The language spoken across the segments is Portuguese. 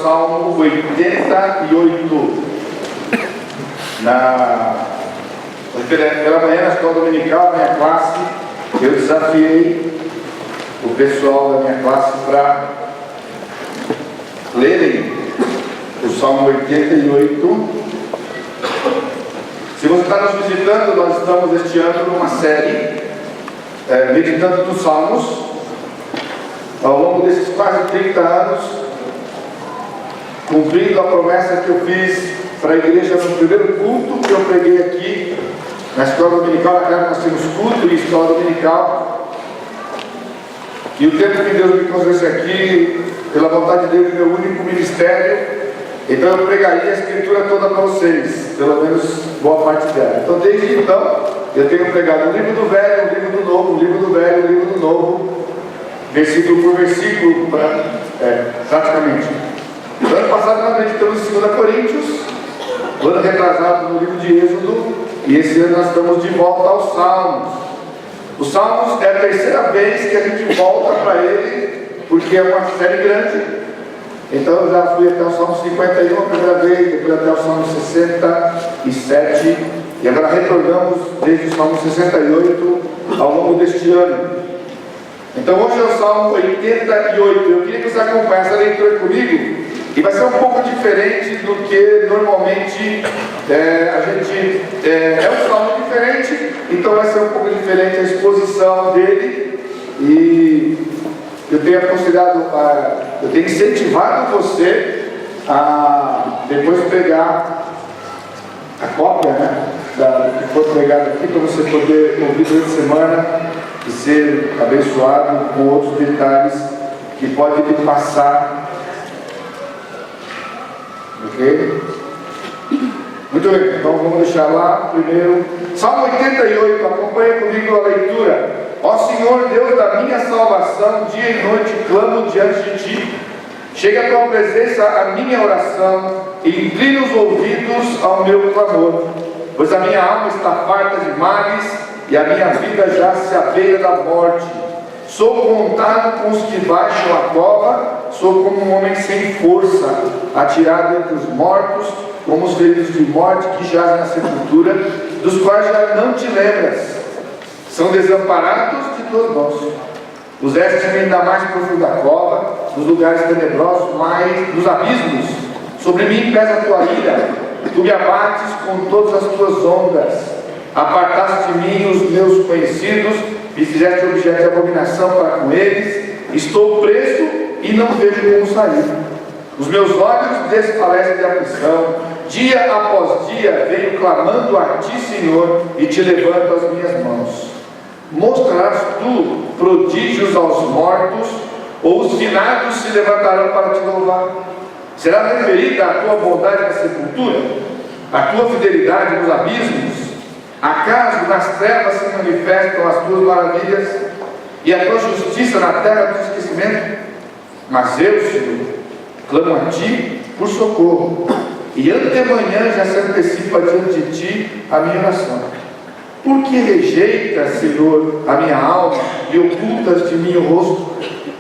Salmo 88. Pela manhã, na escola dominical, minha classe, eu desafiei o pessoal da minha classe para lerem o Salmo 88. Se você está nos visitando, nós estamos este ano numa série meditando nos Salmos. Ao longo desses quase 30 anos, cumprindo a promessa que eu fiz para a igreja no primeiro culto que eu preguei aqui na escola dominical. Na casa nós temos culto e escola dominical, e o tempo que Deus me concedesse aqui, pela vontade dele, meu único ministério, então eu pregaria a escritura toda para vocês, pelo menos boa parte dela. Então desde então eu tenho pregado o livro do Velho, o livro do Novo, o livro do Velho, o livro do Novo, versículo por versículo, praticamente. No ano passado nós meditamos em 2 Coríntios, no ano retrasado no livro de Êxodo, e esse ano nós estamos de volta aos Salmos. Os Salmos é a terceira vez que a gente volta para ele, porque é uma série grande. Então eu já fui até o Salmo 51 a primeira vez, depois até o Salmo 67, e agora retornamos desde o Salmo 68 ao longo deste ano. Então hoje é o Salmo 88. Eu queria que você acompanhasse a leitura comigo, e vai ser um pouco diferente do que normalmente a gente... é um salmo diferente, então vai ser um pouco diferente a exposição dele, e eu tenho aconselhado, eu tenho incentivado você a depois pegar a cópia, do que for pregado aqui, para você poder ouvir durante a semana e ser abençoado com outros detalhes que pode lhe passar. Ok? Muito bem, então vamos deixar lá primeiro. Salmo 88, acompanhe comigo a leitura. Ó Senhor, Deus da minha salvação, dia e noite clamo diante de Ti. Chega a Tua presença a minha oração e inclina os ouvidos ao meu clamor. Pois a minha alma está farta de males e a minha vida já se abeira da morte. Sou contado com os que baixam a cova, sou como um homem sem força, atirado entre os mortos, como os feridos de morte que jazem na sepultura, dos quais já não te lembras. São desamparados de tuas mãos. Puseste-me ainda mais profunda cova, nos lugares tenebrosos, mais nos abismos. Sobre mim pesa a tua ira, tu me abates com todas as tuas ondas. Apartaste de mim os meus conhecidos, me fizeste objeto de abominação para com eles. Estou preso e não vejo como sair. Os meus olhos desfalecem de aflição. Dia após dia venho clamando a Ti, Senhor, e Te levanto as minhas mãos. Mostrarás Tu prodígios aos mortos, ou os finados se levantarão para Te louvar? Será referida a Tua bondade na sepultura, a Tua fidelidade nos abismos? Acaso nas trevas se manifestam as Tuas maravilhas e a Tua justiça na terra do esquecimento? Mas eu, Senhor, clamo a Ti por socorro, e antemanhã já se antecipa diante de Ti a minha oração. Por que rejeitas, Senhor, a minha alma e ocultas de mim o rosto?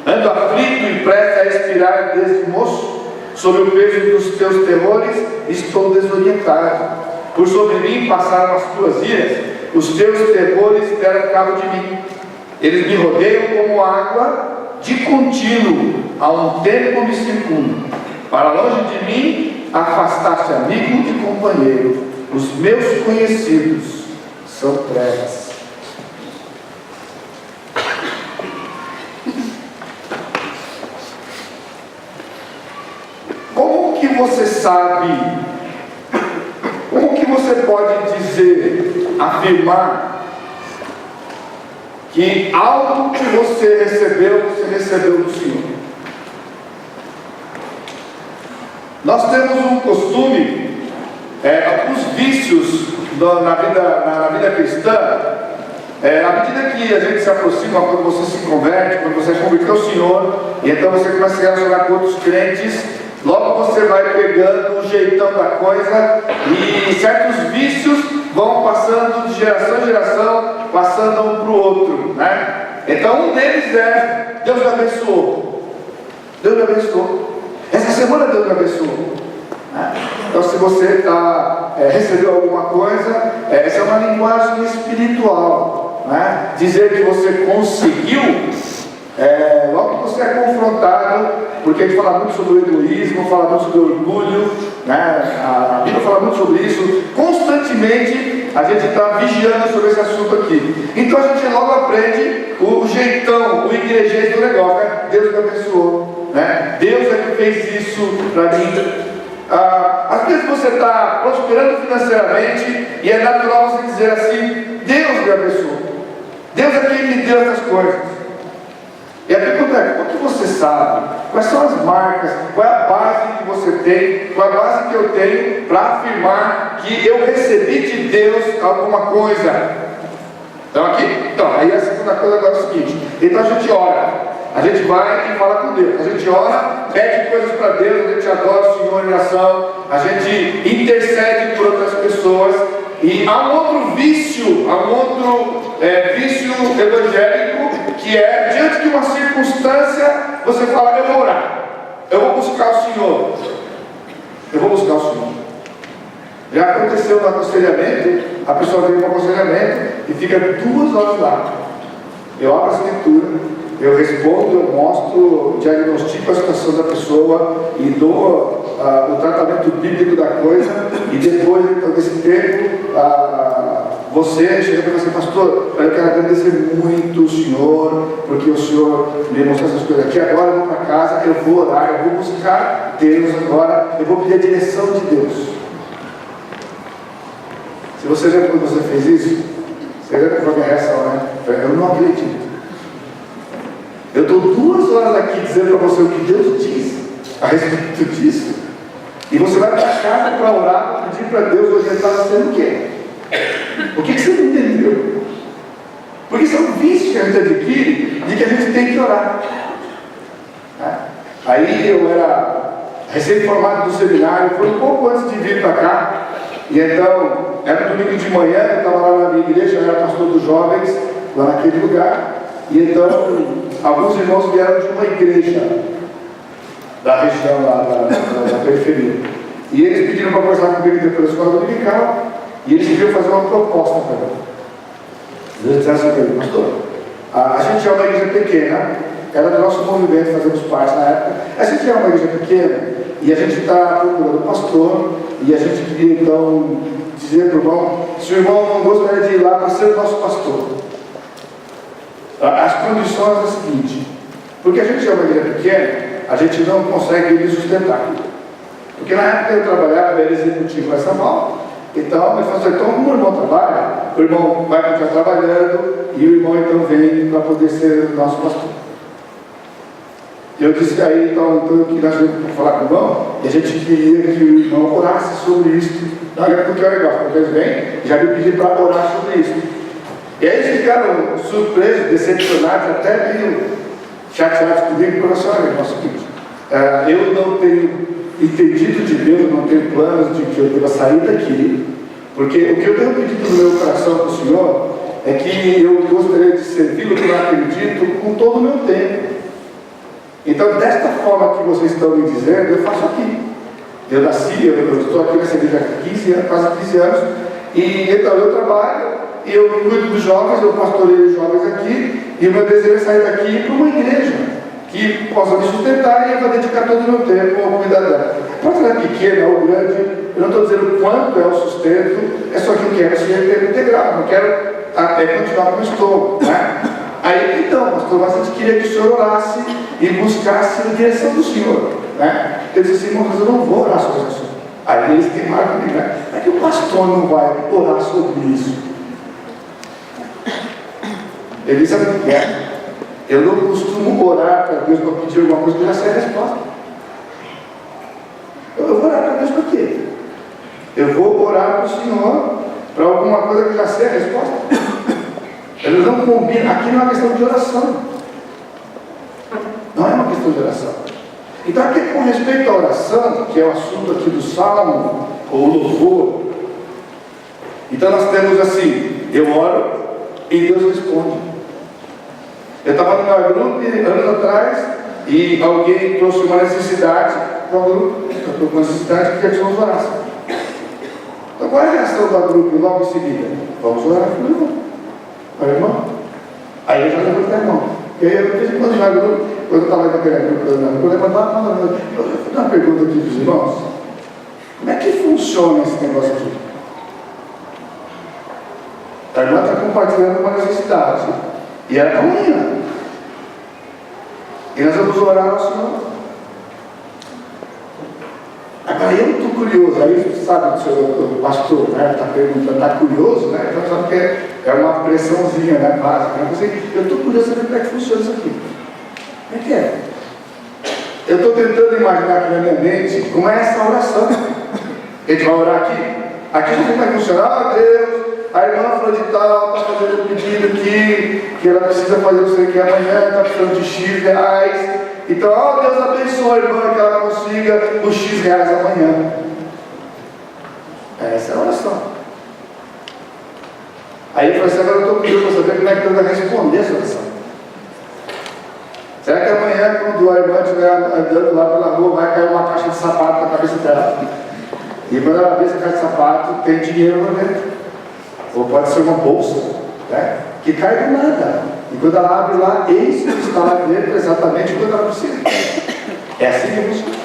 Ando aflito e prestes a expirar desde moço. Sob o peso dos Teus terrores estou desorientado. Por sobre mim passaram as Tuas iras, os Teus terrores deram cabo de mim. Eles me rodeiam como água, de contínuo, a um tempo me circundam. Para longe de mim afastaste amigo e companheiro. Os meus conhecidos são trevas. Como que você sabe? Como que você pode dizer, afirmar que algo que você recebeu do Senhor? Nós temos um costume, os vícios na vida cristã, à medida que a gente se aproxima, quando você se converte, quando você converte ao Senhor, e então você começa a se relacionar com outros crentes, logo você vai pegando o jeitão da coisa, e certos vícios vão passando de geração em geração, passando um para o outro, né? Então um deles é: Deus me abençoou. Deus me abençoou. Essa semana Deus me abençoou. Então, se você recebeu alguma coisa, essa é uma linguagem espiritual. Dizer que você conseguiu, logo que você é confrontado, porque a gente fala muito sobre o egoísmo, fala muito sobre o orgulho, a Bíblia fala muito sobre isso. Constantemente a gente está vigiando sobre esse assunto aqui. Então a gente logo aprende o jeitão, o igrejês do negócio. Deus me abençoou, Deus é que fez isso para mim. Às vezes você está prosperando financeiramente e é natural você dizer assim: Deus me abençoou, Deus é quem me deu essas coisas. E a pergunta é: como que você sabe? Quais são as marcas? Qual é a base que você tem? Qual é a base que eu tenho para afirmar que eu recebi de Deus alguma coisa? Estão aqui? Então, aí a segunda coisa agora é o seguinte: então a gente ora. A gente vai e fala com Deus. A gente ora, pede coisas para Deus, a gente adora o Senhor em oração, a gente intercede por outras pessoas. E há um outro vício, vício evangélico, que é, diante de uma circunstância, você fala: eu vou orar, eu vou buscar o Senhor, eu vou buscar o Senhor. Já aconteceu no aconselhamento, a pessoa vem para o aconselhamento e fica 2 horas lá. Eu abro a escritura, eu respondo, eu mostro, diagnostico a situação da pessoa e dou o tratamento bíblico da coisa, e depois então, desse tempo, você chega para você: pastor, eu quero agradecer muito o senhor, porque o senhor me mostrou essas coisas aqui. Agora eu vou para casa, eu vou orar, eu vou buscar Deus agora, eu vou pedir a direção de Deus. Se você lembra quando você fez isso, você lembra qual é a reação, Eu não acredito. Eu estou 2 horas aqui dizendo para você o que Deus diz a respeito disso, e você vai para casa para orar, para pedir para Deus orientar você no quê? O que você não entendeu? Porque isso é um vício que a gente adquire de que a gente tem que orar. Aí eu era recém-formado do seminário, foi um pouco antes de vir para cá, e então era domingo de manhã, eu estava lá na minha igreja, eu era pastor dos jovens, lá naquele lugar. E então, alguns irmãos vieram de uma igreja da região lá da periferia. E eles pediram para conversar comigo depois da escola dominical, e eles queriam fazer uma proposta para mim. Eles disseram assim para mim: pastor, a gente é uma igreja pequena, era do nosso movimento, fazemos parte na época. A gente é uma igreja pequena e a gente está procurando pastor, e a gente queria então dizer para o irmão se o irmão não gostaria de ir lá para ser o nosso pastor. As condições são as seguintes: porque a gente é uma igreja pequena, a gente não consegue me sustentar. Porque na época eu trabalhava, era executivo em São Paulo, então eu falei: então como o irmão trabalha, o irmão vai continuar trabalhando, e o irmão então vem para poder ser o nosso pastor. Eu disse aí, então que nós vamos falar com o irmão, e a gente queria que o irmão orasse sobre isso. Não é porque é legal, porque eles vêm, já me pediram para orar sobre isso. E aí eles ficaram surpresos, decepcionados, até meio chateados comigo, porque assim: olha, é o seguinte, eu não tenho entendido de Deus, não tenho planos de que eu deva sair daqui, porque o que eu tenho pedido no meu coração para o Senhor é que eu gostaria de servi-lo, que eu acredito, com todo o meu tempo. Então, desta forma que vocês estão me dizendo, eu faço aqui. Eu nasci, eu estou aqui nessa igreja há quase 15 anos, e então eu trabalho, eu cuido dos jovens, eu pastoreio os jovens aqui, e o meu desejo é sair daqui e ir para uma igreja que possa me sustentar, e eu vou dedicar todo o meu tempo a cuidar dela. Pode ser pequena ou grande, eu não estou dizendo quanto é o sustento, é só que eu quero ser tempo integral, não quero até continuar como estou, Aí então, pastor, mas a gente queria que o senhor orasse e buscasse a direção do Senhor, Eu disse assim: mas eu não vou orar sobre isso. Aí eles queimaram comigo, é que o pastor não vai orar sobre isso. Ele disse: sabe o que é? Eu não costumo orar para Deus para pedir alguma coisa que já sei a resposta. Eu vou orar para Deus para quê? Eu vou orar para o Senhor para alguma coisa que já sei a resposta. Eles não combinam. Aqui não é uma questão de oração. Não é uma questão de oração. Então, aqui com respeito à oração, que é o assunto aqui do Salmo, ou louvor, então nós temos assim: eu oro e Deus responde. Eu estava no meu grupo anos atrás, e alguém trouxe uma necessidade, quando eu estou com necessidade, porque eles vão orar. Então qual é a reação do grupo logo em seguida? Vamos orar com o irmão. Olha, irmão. Aí eu já levantei a mão. E aí eu fiz quando eu estava indo naquele grupo, eu levantava a mão. Eu fiz uma pergunta aqui dos irmãos. Como é que funciona esse negócio aqui? A irmã está compartilhando uma necessidade. E era amanhã. E nós vamos orar ao Senhor. Agora eu estou curioso, aí sabe, o pastor está perguntando, está curioso, né? Então sabe que é uma pressãozinha, né, básica. Eu estou curioso saber como é que funciona isso aqui. Como é que é? Eu estou tentando imaginar aqui na minha mente como é essa oração. A gente vai orar aqui. Aqui não vai funcionar, Deus, a irmã falou de tal, está fazendo um pedido aqui, que ela precisa fazer não sei o que amanhã, está precisando de X reais. Então, ó, Deus abençoe a irmã que ela consiga os X reais amanhã. Essa é a oração. Aí eu falei assim, agora eu estou curioso para saber como é que Deus vai responder essa oração. Será que amanhã, quando a irmã estiver andando lá pela rua, vai cair uma caixa de sapato na cabeça dela? E quando ela vê essa caixa de sapato, tem dinheiro lá dentro. Ou pode ser uma bolsa, né? Que cai do nada. E quando ela abre lá, eis que está lá dentro exatamente quando ela precisa. É assim que funciona.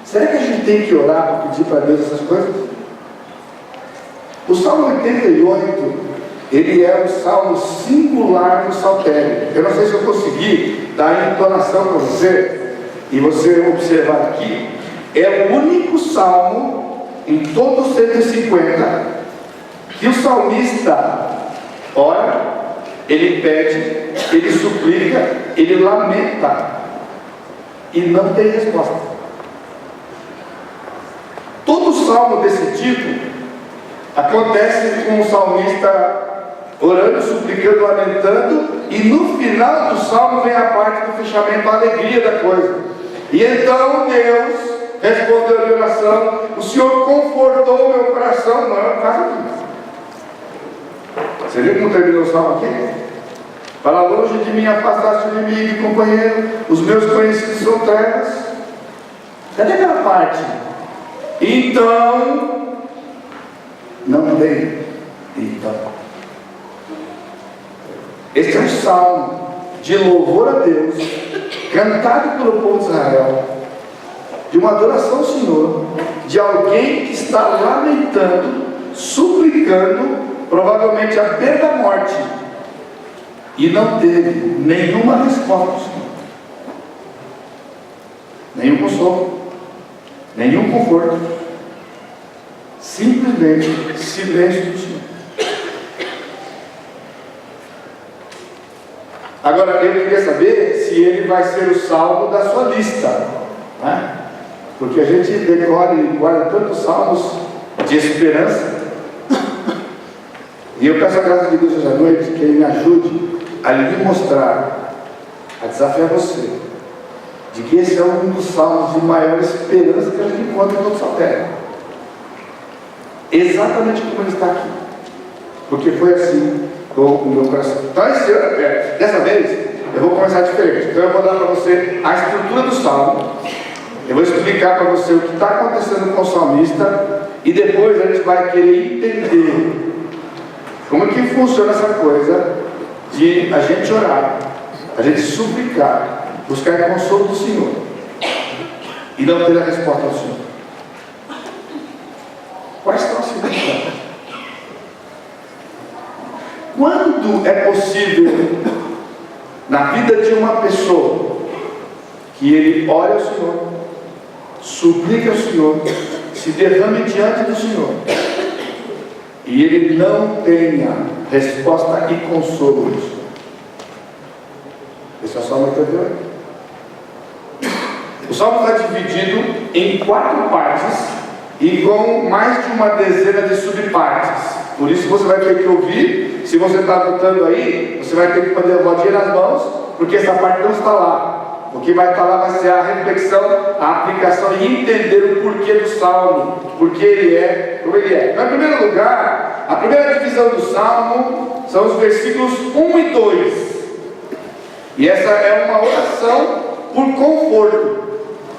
Será que a gente tem que orar para pedir para Deus essas coisas? O Salmo 88, ele é um salmo singular do saltério. Eu não sei se eu consegui dar a entonação para você, e você observar aqui, é o único salmo em todos os 150 que o salmista ora, ele pede, ele suplica, ele lamenta e não tem resposta. Todo salmo desse tipo acontece com o salmista orando, suplicando, lamentando, e no final do salmo vem a parte do fechamento, a alegria da coisa. E então Deus respondeu a minha oração, o Senhor confortou o meu coração. Não, eu faço aqui. Você viu como terminou o salmo aqui? Para longe de mim afastaste o inimigo e companheiro, os meus conhecidos são trevas. Cadê aquela parte? Então, não tem. Então, este é um salmo de louvor a Deus, cantado pelo povo de Israel, de uma adoração ao Senhor, de alguém que está lamentando, suplicando, provavelmente à beira da morte, e não teve nenhuma resposta do Senhor, nenhum consolo, nenhum conforto, simplesmente silêncio do Senhor. Agora eu queria saber se ele vai ser o salmo da sua lista, né? Porque a gente decora e guarda tantos salmos de esperança. E eu peço a graça de Deus hoje à noite que Ele me ajude a lhe mostrar, a desafiar você, de que esse é um dos salmos de maior esperança que a gente encontra no saltério. Exatamente como ele está aqui. Porque foi assim com o meu coração. Então, dessa vez, eu vou começar diferente. Então, eu vou dar para você a estrutura do salmo. Eu vou explicar para você o que está acontecendo com o salmista. E depois a gente vai querer entender como que funciona essa coisa de a gente orar, a gente suplicar, buscar consolo do Senhor e não ter a resposta do Senhor. Quais são as circunstâncias? Quando é possível na vida de uma pessoa que ele ore ao Senhor, suplique ao Senhor, se derrame diante do Senhor e ele não tenha resposta e consolo do Senhor? Esse é o Salmo 88. O Salmo está dividido em 4 partes e com mais de uma dezena de subpartes. Por isso você vai ter que ouvir. Se você está anotando aí, você vai ter que fazer a rodinha nas mãos, porque essa parte não está lá. O que vai estar lá vai ser a reflexão, a aplicação e entender o porquê do Salmo, porque ele é como ele é. Então, em primeiro lugar, a primeira divisão do Salmo são os versículos 1 e 2. E essa é uma oração por conforto.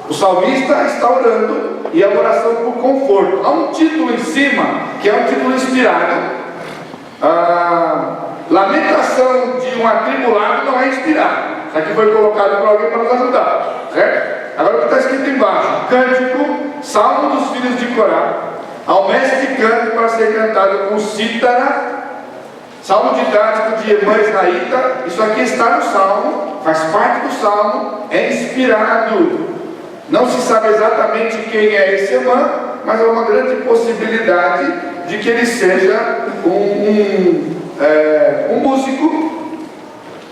O salmista está orando e é uma oração por conforto. Há um título em cima, que é um título inspirado. Lamentação de um atribulado não é inspirado. Isso aqui foi colocado por alguém para nos ajudar, certo? Agora o que está escrito embaixo: cântico, salmo dos filhos de Corá, ao mestre de canto para ser cantado com cítara, salmo didático de irmã israelita. Isso aqui está no salmo, faz parte do salmo, é inspirado. Não se sabe exatamente quem é esse irmã, mas há uma grande possibilidade de que ele seja um músico.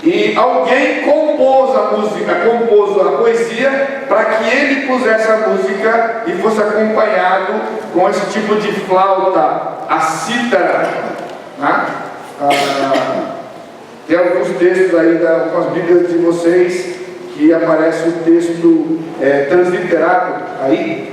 E alguém compôs a música, compôs a poesia para que ele pusesse a música e fosse acompanhado com esse tipo de flauta, a cítara, né? Tem alguns textos aí com as Bíblias de vocês que aparece o texto transliterado aí,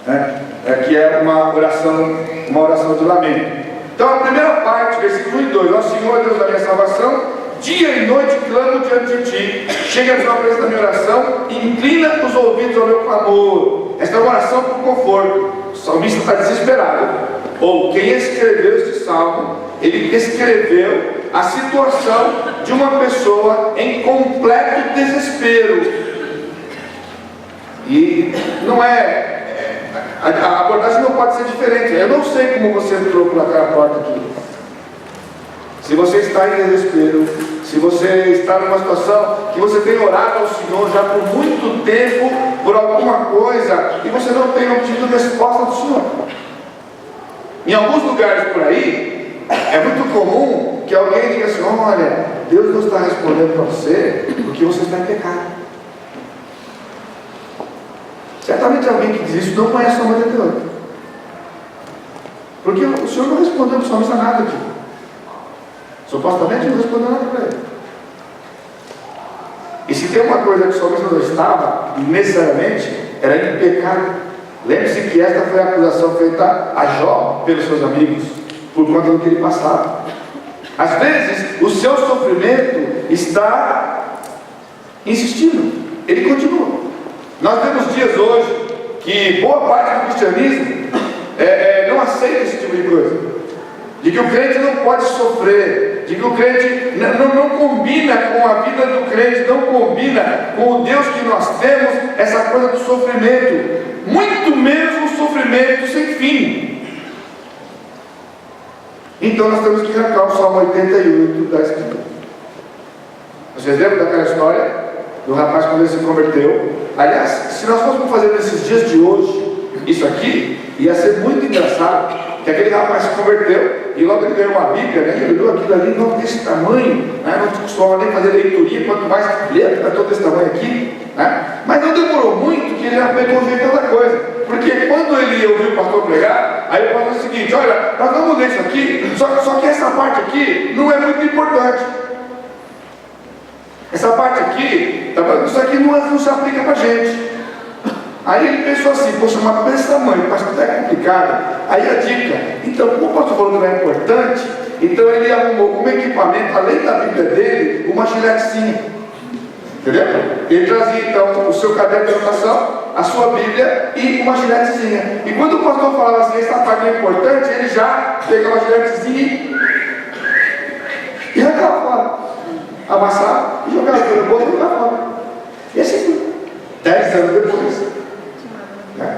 né? Que é uma oração de lamento. Então a primeira parte, versículo 1 e 2: ó Senhor, Deus da minha salvação, dia e noite clamo diante de ti, chega a tua presença da minha oração, inclina os ouvidos ao meu clamor. Esta é uma oração por conforto. O salmista está desesperado. Ou quem escreveu este salmo, ele escreveu a situação de uma pessoa em completo desespero. E não a abordagem não pode ser diferente. Eu não sei como você entrou por aquela porta aqui. Se você está em desespero, se você está numa situação que você tem orado ao Senhor já por muito tempo, por alguma coisa, e você não tem obtido resposta do Senhor. Em alguns lugares por aí, é muito comum que alguém diga assim: olha, Deus não está respondendo para você porque você está em pecado. Certamente alguém que diz isso não conhece a alma de Deus, porque o Senhor não respondeu para o salmista nada aqui. Supostamente não respondeu nada para ele. E se tem uma coisa que o salmista não estava, necessariamente, era em pecado. Lembre-se que esta foi a acusação feita a Jó pelos seus amigos, por conta do que ele passava. Às vezes, o seu sofrimento está insistindo, ele continua. Nós temos dias hoje que boa parte do cristianismo não aceita esse tipo de coisa. De que o crente não pode sofrer, de que o crente não combina com a vida do crente, não combina com o Deus que nós temos, essa coisa do sofrimento, muito menos um sofrimento sem fim. Então nós temos que arrancar o Salmo 88 da Escritura. Vocês lembram daquela história do rapaz quando ele se converteu? Aliás, se nós fôssemos fazer nesses dias de hoje isso aqui, ia ser muito engraçado. Que aquele rapaz se converteu e logo ele ganhou uma Bíblia, né? Ele olhou aquilo ali, não desse tamanho, né? Não costumava nem fazer leitoria, quanto mais ler, está todo desse tamanho aqui, né? Mas não demorou muito que ele já pegou o jeito da coisa, porque quando ele ouviu o pastor pregar, aí o pastor disse o seguinte: olha, nós vamos ler isso aqui, só que essa parte aqui não é muito importante. Essa parte aqui, isso aqui não se aplica para a gente. Aí ele pensou assim: poxa, mas desse tamanho, parece que é complicado. Aí a dica: então, como o pastor falou que não é importante, então ele arrumou como equipamento, além da Bíblia dele, uma giletezinha. Entendeu? Ele trazia então o seu caderno de anotação, a sua Bíblia e uma giletezinha. E quando o pastor falava assim: essa parte é importante, ele já pegava a giletezinha e arrancava fora, amassava e jogava no bolso e jogava fora. E assim, 10 anos depois.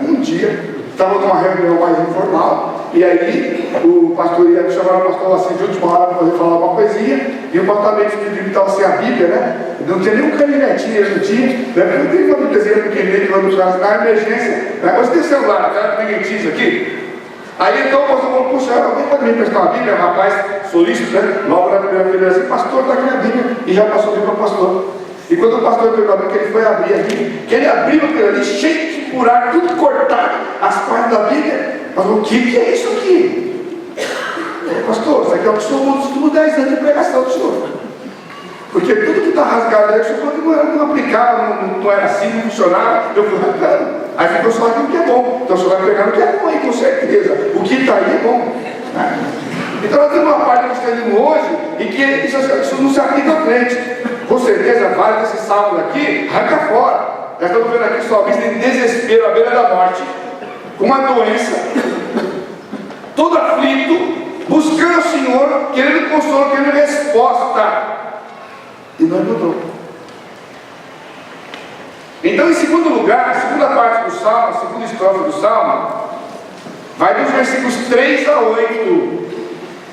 Um dia, estava numa reunião mais informal, e aí o pastor ia chamar o pastor assim de última hora para poder falar uma coisinha, e o pastor meio estava sem a Bíblia, né? Não tinha nem um canivetinho, ele não tinha, né? Não tem uma Bíbliazinha pequenininha que vai no caso, na emergência, né? Você tem celular, cara, ninguém tinha isso aqui. Aí então o pastor falou: puxa, alguém pode me emprestar uma Bíblia? O rapaz solícito, né? Logo na primeira vez, assim: pastor, está aqui a Bíblia, e já passou a Bíblia para o pastor. E quando o pastor pegou a Bíblia, que ele foi abrir aqui, que ele abriu aquilo ali, cheio de buraco, tudo cortado, as partes da Bíblia. Pastor, o que é isso aqui? Pastor, isso aqui é o que o senhor estudo 10 anos de pregação do senhor. Porque tudo que está rasgado aí, o senhor falou que não aplicava, não era assim, não funcionava. Eu fui arrancando. Aí ficou só aquilo que é bom. Então o senhor vai pegar o que é bom aí, com certeza. O que está aí é bom. Né? Então nós temos uma parte do cristianismo hoje, e que isso não se aplica ao crente. com certeza vários desses salmos aqui, arranca fora. Nós estamos vendo aqui o salmista em desespero, à beira da morte, com uma doença, todo aflito, buscando o Senhor, querendo consolo, querendo resposta, e não encontrou. Então, em segundo lugar, a segunda parte do salmo, a segunda estrofe do salmo, vai dos versículos 3 a 8,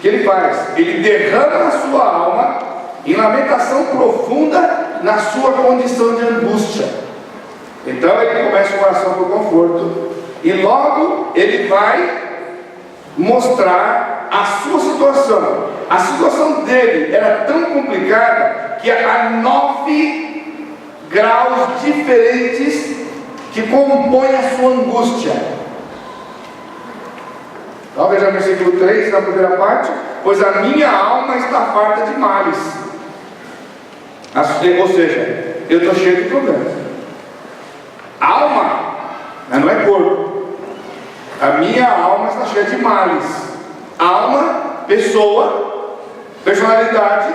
que ele faz. Ele derrama a sua alma em lamentação profunda na sua condição de angústia. Então ele começa uma oração por conforto, e logo ele vai mostrar a sua situação. A situação dele era tão complicada que há 9 graus diferentes que compõem a sua angústia. Então veja o versículo 3 na primeira parte: pois a minha alma está farta de males. Ou seja, eu estou cheio de problemas. Alma, mas não é corpo. A minha alma está cheia de males. Alma, pessoa, personalidade,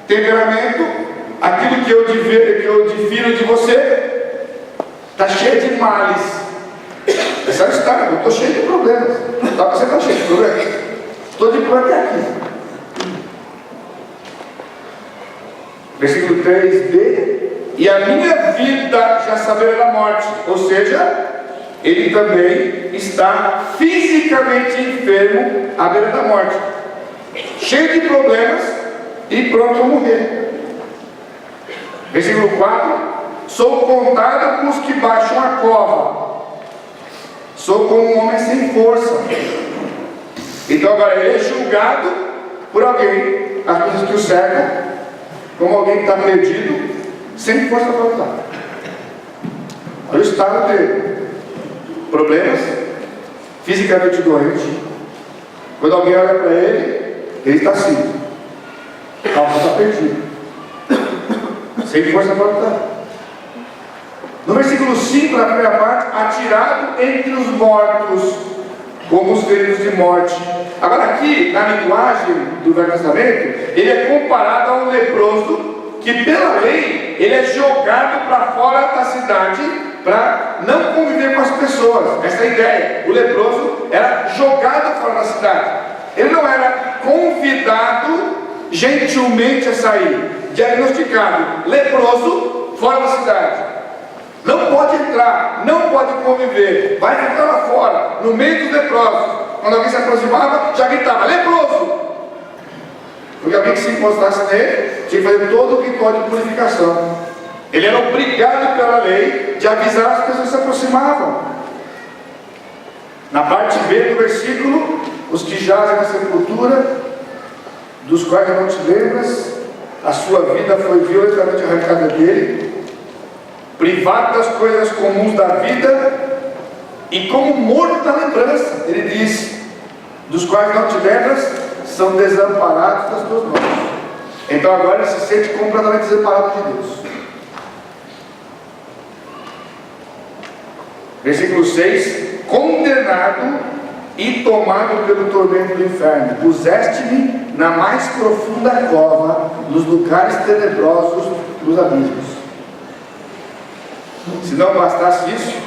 temperamento, aquilo que eu difiro de você, está cheio de males. Essa é a história. Eu estou cheio de problemas. Você está cheio de problemas? Estou de problema até aqui. Versículo 3b: e a minha vida já saberá da morte. Ou seja, ele também está fisicamente enfermo à beira da morte, cheio de problemas e pronto a morrer. Versículo 4: sou contado com os que baixam a cova, sou como um homem sem força. Então agora ele é julgado por alguém, as pessoas que o cercam, como alguém que está perdido, sem força para lutar. Olha o estado dele: problemas, fisicamente doente. Quando alguém olha para ele, ele está assim, a alma está perdida, sem força para lutar. No versículo 5, na primeira parte: atirado entre os mortos, como os feridos de morte. Agora aqui, na linguagem do Velho Testamento, ele é comparado a um leproso que pela lei ele é jogado para fora da cidade para não conviver com as pessoas. Essa é a ideia. O leproso era jogado fora da cidade. Ele não era convidado gentilmente a sair. Diagnosticado leproso fora da cidade. Não pode entrar, não pode conviver, vai ficar lá fora, no meio dos leprosos. Quando alguém se aproximava, já gritava: leproso! Porque alguém que se encostasse nele tinha que fazer todo o ritual de purificação. Ele era obrigado pela lei de avisar as pessoas que se aproximavam. Na parte B do versículo: os que jazem na sepultura, dos quais não te lembras, a sua vida foi violentamente arrancada dele, privado das coisas comuns da vida, e como morto da lembrança. Ele diz: dos quais não te lembras, são desamparados das tuas mãos. Então agora ele se sente completamente desamparado de Deus. Versículo 6: condenado e tomado pelo tormento do inferno, puseste-me na mais profunda cova, nos lugares tenebrosos dos abismos. Se não bastasse isso,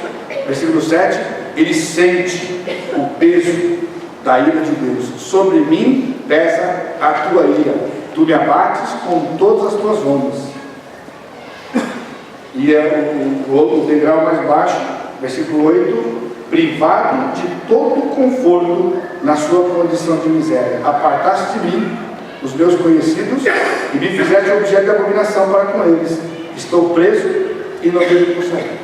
versículo 7: ele sente o peso da ira de Deus. Sobre mim pesa a tua ira, tu me abates com todas as tuas ondas. E é o degrau mais baixo, versículo 8: privado de todo conforto na sua condição de miséria, apartaste de mim os meus conhecidos e me fizeste objeto de abominação para com eles. Estou preso e não vejo por sair.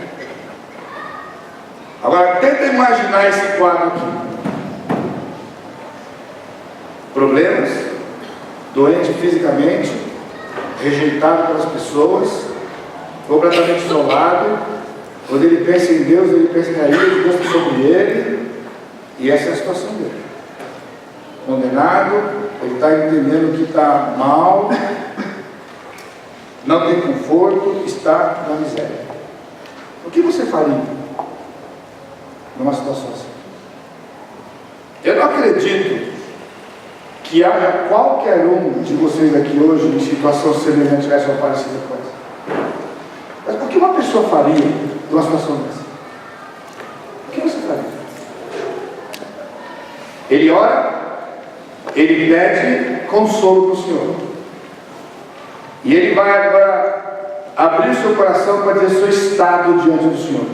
Agora tenta imaginar esse quadro aqui: problemas, doente fisicamente, rejeitado pelas pessoas, completamente isolado. Quando ele pensa em Deus, ele pensa na ira de Deus sobre ele, e essa é a situação dele. Condenado, ele está entendendo que está mal, não tem conforto, está na miséria. O que você faria numa situação assim? Eu não acredito que haja qualquer um de vocês aqui hoje em situação semelhante a essa ou parecida com essa. Mas o que uma pessoa faria numa situação dessa? O que você faria? Ele ora, ele pede consolo para o Senhor. E ele vai agora abrir o seu coração para dizer o seu estado diante do Senhor.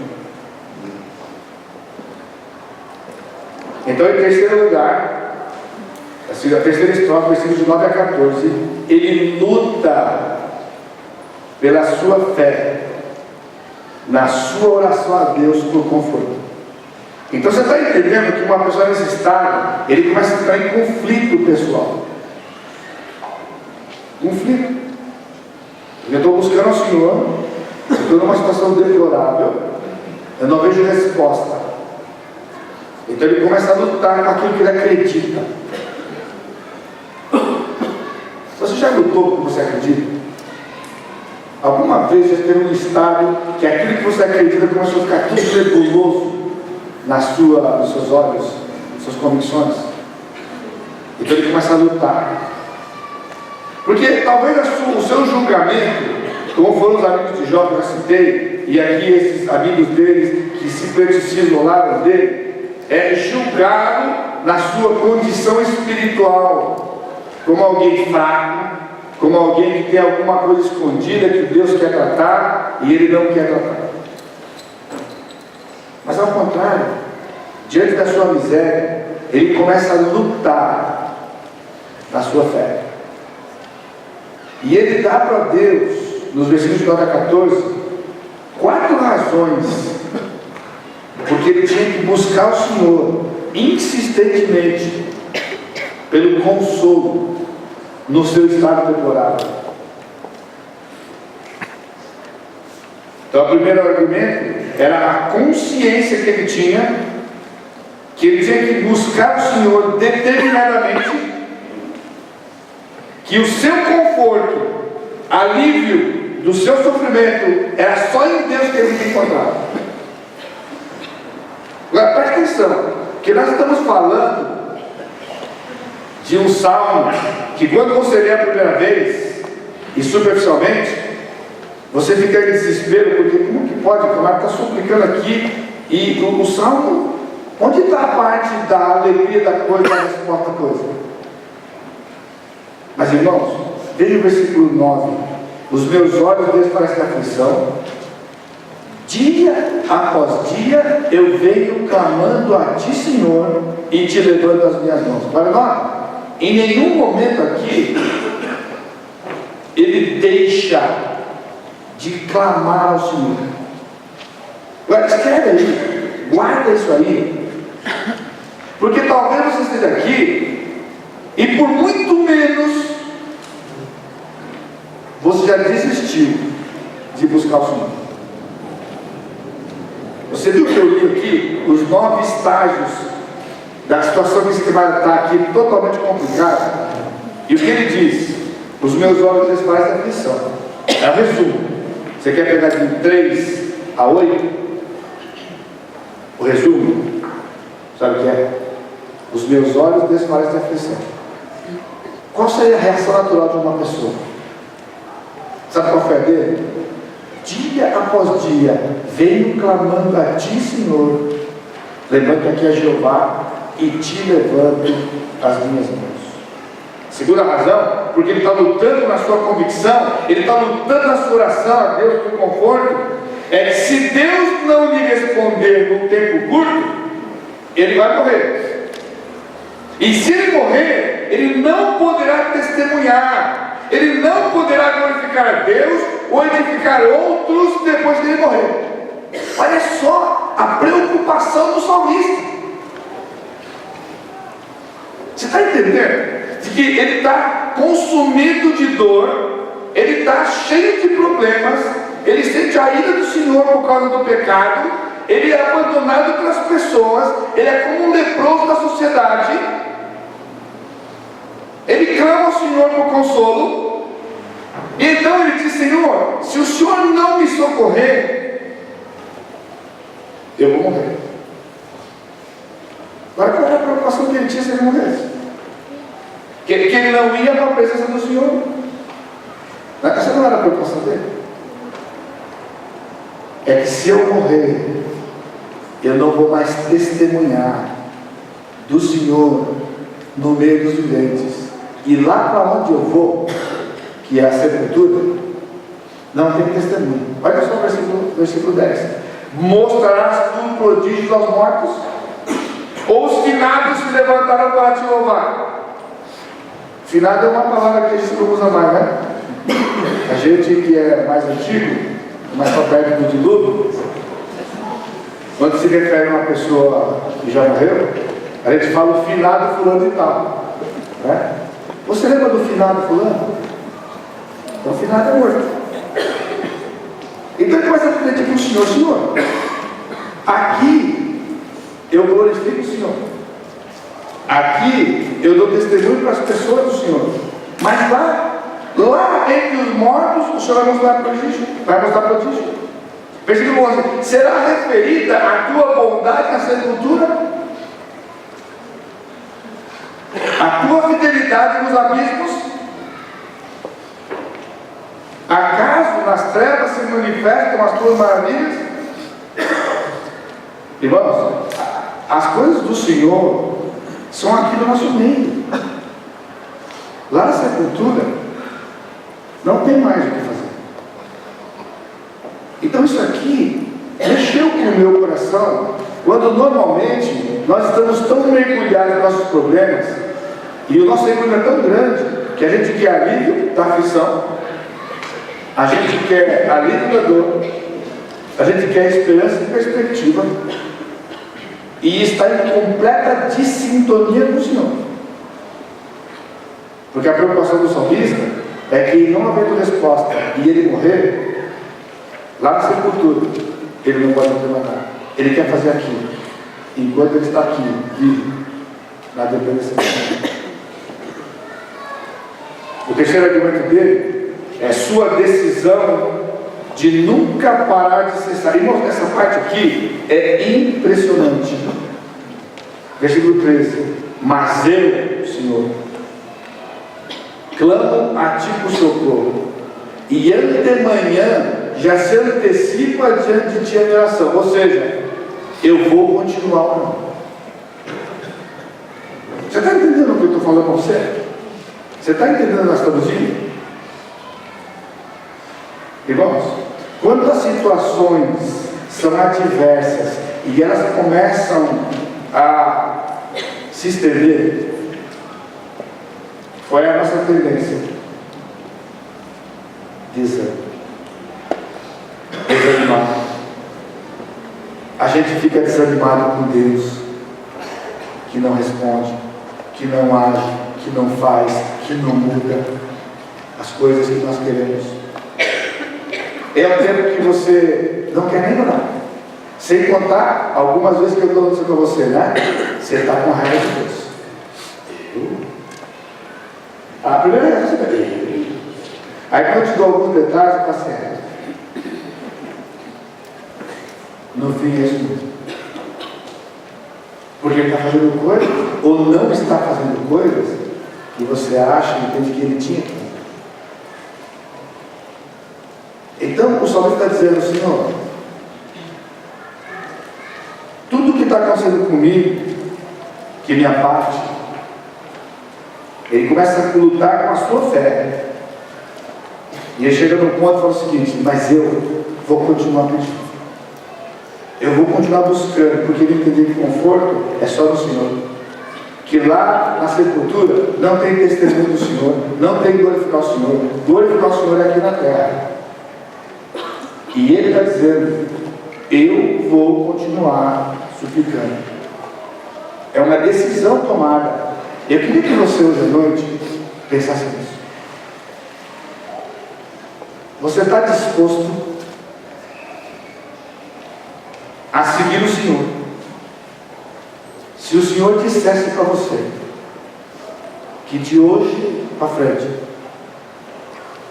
Então, em terceiro lugar, a terceira estrofe, versículos de 9 a 14, ele luta pela sua fé, na sua oração a Deus por conforto. Então você está entendendo que uma pessoa nesse estado, ele começa a entrar em conflito pessoal. Conflito. Eu estou buscando ao Senhor, eu estou numa situação deplorável, eu não vejo resposta. Então ele começa a lutar com aquilo que ele acredita. Você já lutou com o que você acredita? Alguma vez você teve um estado que aquilo que você acredita começou a ficar tudo nebuloso nos seus olhos, nas suas convicções? Então ele começa a lutar. Porque talvez o seu julgamento, como foram os amigos de Jó que eu citei, e aqui esses amigos deles que simplesmente se isolaram dele, é julgá-lo na sua condição espiritual, como alguém fraco, como alguém que tem alguma coisa escondida que Deus quer tratar e ele não quer tratar. Mas ao contrário, diante da sua miséria, ele começa a lutar na sua fé. E ele dá para Deus, nos versículos de 9 a 14, 4 razões porque ele tinha que buscar o Senhor insistentemente pelo consolo no seu estado deplorável. Então, o primeiro argumento era a consciência que ele tinha que buscar o Senhor determinadamente, que o seu conforto, alívio do seu sofrimento era só em Deus que ele encontrava. Agora preste atenção, que nós estamos falando de um salmo que quando você lê a primeira vez e superficialmente, você fica em desespero, porque como que pode? O camarada está suplicando aqui e o salmo, onde está a parte da alegria da coisa, da resposta da coisa? Mas irmãos, veja o versículo 9: os meus olhos desfalecem da aflição, dia após dia eu venho clamando a ti, Senhor, e te levanto as minhas mãos. Olha lá, em nenhum momento aqui ele deixa de clamar ao Senhor. Agora escreve aí, guarda isso aí, porque talvez você esteja aqui e por muito menos você já desistiu de buscar o Senhor. Você viu que eu li aqui os 9 estágios da situação que você vai estar aqui totalmente complicada? E o que ele diz? Os meus olhos desfalecem da aflição. É o resumo. Você quer pegar de 3 a 8? O resumo, sabe o que é? Os meus olhos desfalecem da aflição. Qual seria a reação natural de uma pessoa? Sabe qual foi a dele? Dia após dia, venho clamando a ti, Senhor. Levanta aqui a Jeová e te levanto as minhas mãos. Segunda razão, porque ele está lutando na sua convicção, ele está lutando na sua oração a Deus por conforto, é que se Deus não lhe responder num tempo curto, ele vai morrer. E se ele morrer, ele não poderá testemunhar, ele não poderá glorificar a Deus ou edificar outros depois que ele morrer. Olha só a preocupação do salmista. Você está entendendo? De que ele está consumido de dor, ele está cheio de problemas, ele sente a ira do Senhor por causa do pecado, ele é abandonado pelas pessoas, ele é como um leproso da sociedade, ele clama ao Senhor por consolo, e então ele diz: Senhor, se o Senhor não me socorrer, eu vou morrer. Agora qual era a preocupação que ele tinha se ele morresse? Que ele não ia para a presença do Senhor. Essa não era a preocupação dele. É que se eu morrer, eu não vou mais testemunhar do Senhor no meio dos viventes. E lá para onde eu vou, que é a sepultura, não tem testemunho. Olha só o versículo 10. Mostrarás tu prodígios aos mortos, ou os finados se levantaram para te louvar. Finado é uma palavra que a gente não usa mais, né? A gente que é mais antigo, mais para perto do dilúvio, quando se refere a uma pessoa que já morreu, a gente fala o finado fulano e tal, né? Você lembra do finado fulano? Então o finado é morto. Então ele começa a pedir para o Senhor: Senhor, aqui eu glorifico o Senhor, aqui eu dou testemunho para as pessoas do Senhor, mas lá entre os mortos, o Senhor vai mostrar prodígio. Vai mostrar prodígio. Versículo 11: será referida a tua bondade na sepultura, a tua fidelidade nos abismos? Acaso nas trevas se manifestam as tuas maravilhas? Irmãos, as coisas do Senhor são aqui no nosso meio. Lá na sepultura não tem mais o que fazer. Então isso aqui mexeu com o meu coração, quando normalmente nós estamos tão mergulhados nos nossos problemas, e o nosso egoísmo é tão grande, que a gente quer alívio da aflição, a gente quer alívio da dor, a gente quer esperança e perspectiva, e está em completa dissintonia com o Senhor. Porque a preocupação do salmista é que, não havendo resposta e ele morrer, lá na sepultura, ele não pode demandar. Ele quer fazer aquilo, enquanto ele está aqui, vivo, na dependência dele. O terceiro argumento dele é sua decisão de nunca parar de cessar. Irmãos, essa parte aqui é impressionante. Versículo 13: mas eu, Senhor, clamo a ti por socorro, e antemanhã já se antecipa diante de ti a minha oração. Ou seja, eu vou continuar orando. Você está entendendo o que eu estou falando com você? Você está entendendo onde nós estamos indo? Irmãos, quando as situações são adversas e elas começam a se estender, foi a nossa tendência: desanimar. A gente fica desanimado com Deus, que não responde, que não age, que não faz, que não muda as coisas que nós queremos. É o tempo que você não quer nem orar. Sem contar algumas vezes que eu estou dizendo para você, né? Você está com raiva de Deus. A primeira vez você vai. Aí quando eu te dou alguns detalhes, você está certo. No fim é isso mesmo. Porque ele está fazendo coisas, ou não está fazendo coisas, que você acha e entende que ele tinha que fazer. Então o salmista está dizendo: Senhor, tudo que está acontecendo comigo, que minha parte, ele começa a lutar com a sua fé. E ele chega no ponto e fala o seguinte: mas eu vou continuar pedindo. Eu vou continuar buscando, porque ele entendeu que conforto é só no Senhor. Que lá na sepultura não tem testemunho do Senhor, não tem glorificar o Senhor. Glorificar o Senhor é aqui na terra. E ele está dizendo: eu vou continuar suplicando. É uma decisão tomada. Eu queria que você hoje à noite pensasse nisso. Você está disposto a seguir o Senhor? Se o Senhor dissesse para você que de hoje para frente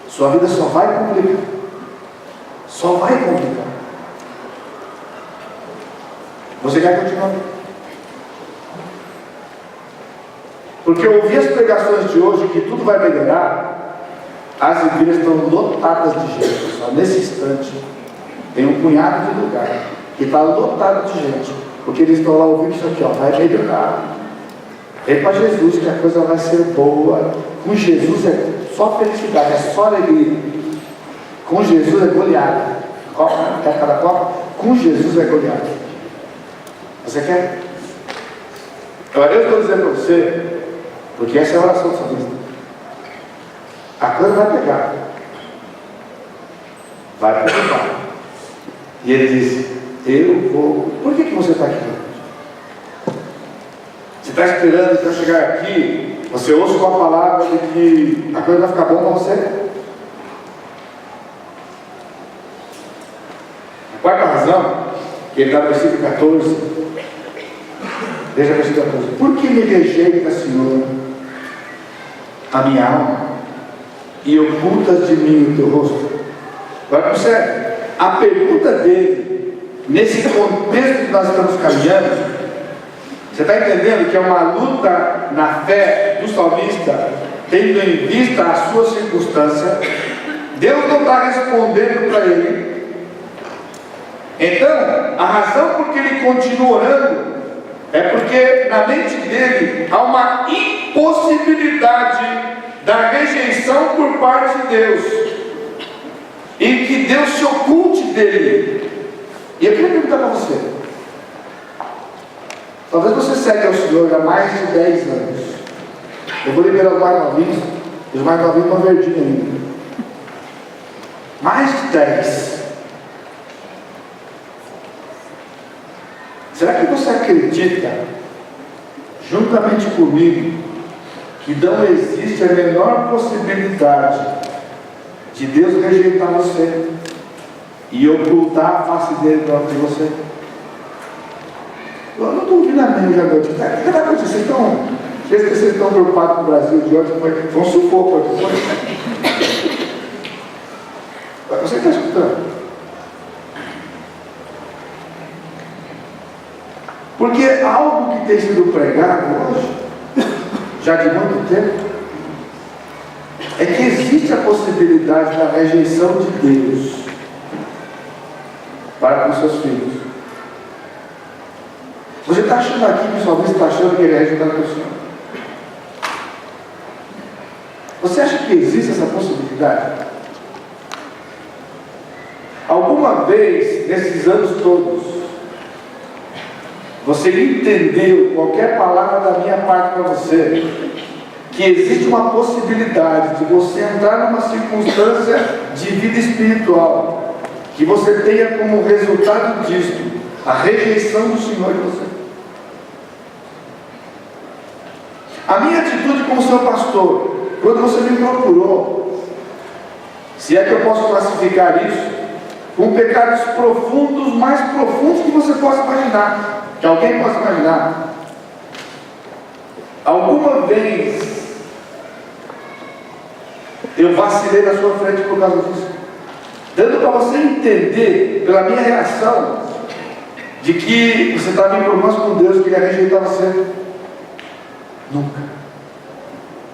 sua vida só vai complicar, só vai complicar, você quer continuar? Porque eu ouvi as pregações de hoje que tudo vai melhorar. As igrejas estão lotadas de gente. Só nesse instante tem um punhado de lugar que está lotado de gente, porque eles estão lá ouvindo isso aqui, ó, vai melhorar. Vem para Jesus que a coisa vai ser boa. Com Jesus é só felicidade, é só alegria. Com Jesus é goleada. Copa, quer cada copa? Com Jesus é goleada. Você quer? Agora eu estou dizendo para você, porque essa é a oração do salmista. A coisa vai pegar. Vai preocupar. E ele disse, eu vou. Por que você está aqui? Você está esperando para chegar aqui, você ouça com a palavra de que a coisa vai ficar boa para você? A quarta razão, que ele dá no versículo 14, veja o versículo 14. Por que me rejeita, Senhor, a minha alma, e ocultas de mim o teu rosto? Agora observe, a pergunta dele, nesse contexto que nós estamos caminhando, você está entendendo que é uma luta na fé do salmista, tendo em vista a sua circunstância. Deus não está respondendo para ele. Então, a razão por que ele continua orando é porque na mente dele há uma impossibilidade da rejeição por parte de Deus, e que Deus se oculte dele. E eu queria perguntar para você, talvez você segue ao Senhor há mais de 10 anos. Eu vou liberar os mais novinhos, os mais novinhos estão verdinhos ainda. Mais de 10. Será que você acredita, juntamente comigo, que não existe a menor possibilidade de Deus rejeitar você e ocultar a face dele para você? Eu não estou ouvindo amém já noite. O que está acontecendo? Vocês estão preocupados com o Brasil de hoje? Foi um sufoco aqui. Você está escutando? Porque algo que tem sido pregado hoje, já de muito tempo, é que existe a possibilidade da rejeição de Deus para com seus filhos. Você está achando aqui, pessoalmente, está achando que ele é rejeitado pelo Senhor? Você acha que existe essa possibilidade? Alguma vez, nesses anos todos, você entendeu qualquer palavra da minha parte para você, que existe uma possibilidade de você entrar numa circunstância de vida espiritual, que você tenha como resultado disso a rejeição do Senhor de você? A minha atitude como seu pastor, quando você me procurou, se é que eu posso classificar isso, com pecados profundos, mais profundos que você possa imaginar, que alguém possa imaginar. Alguma vez eu vacilei na sua frente por causa disso, dando para você entender, pela minha reação, de que você estava em problemas com Deus, que ia rejeitar você. Nunca.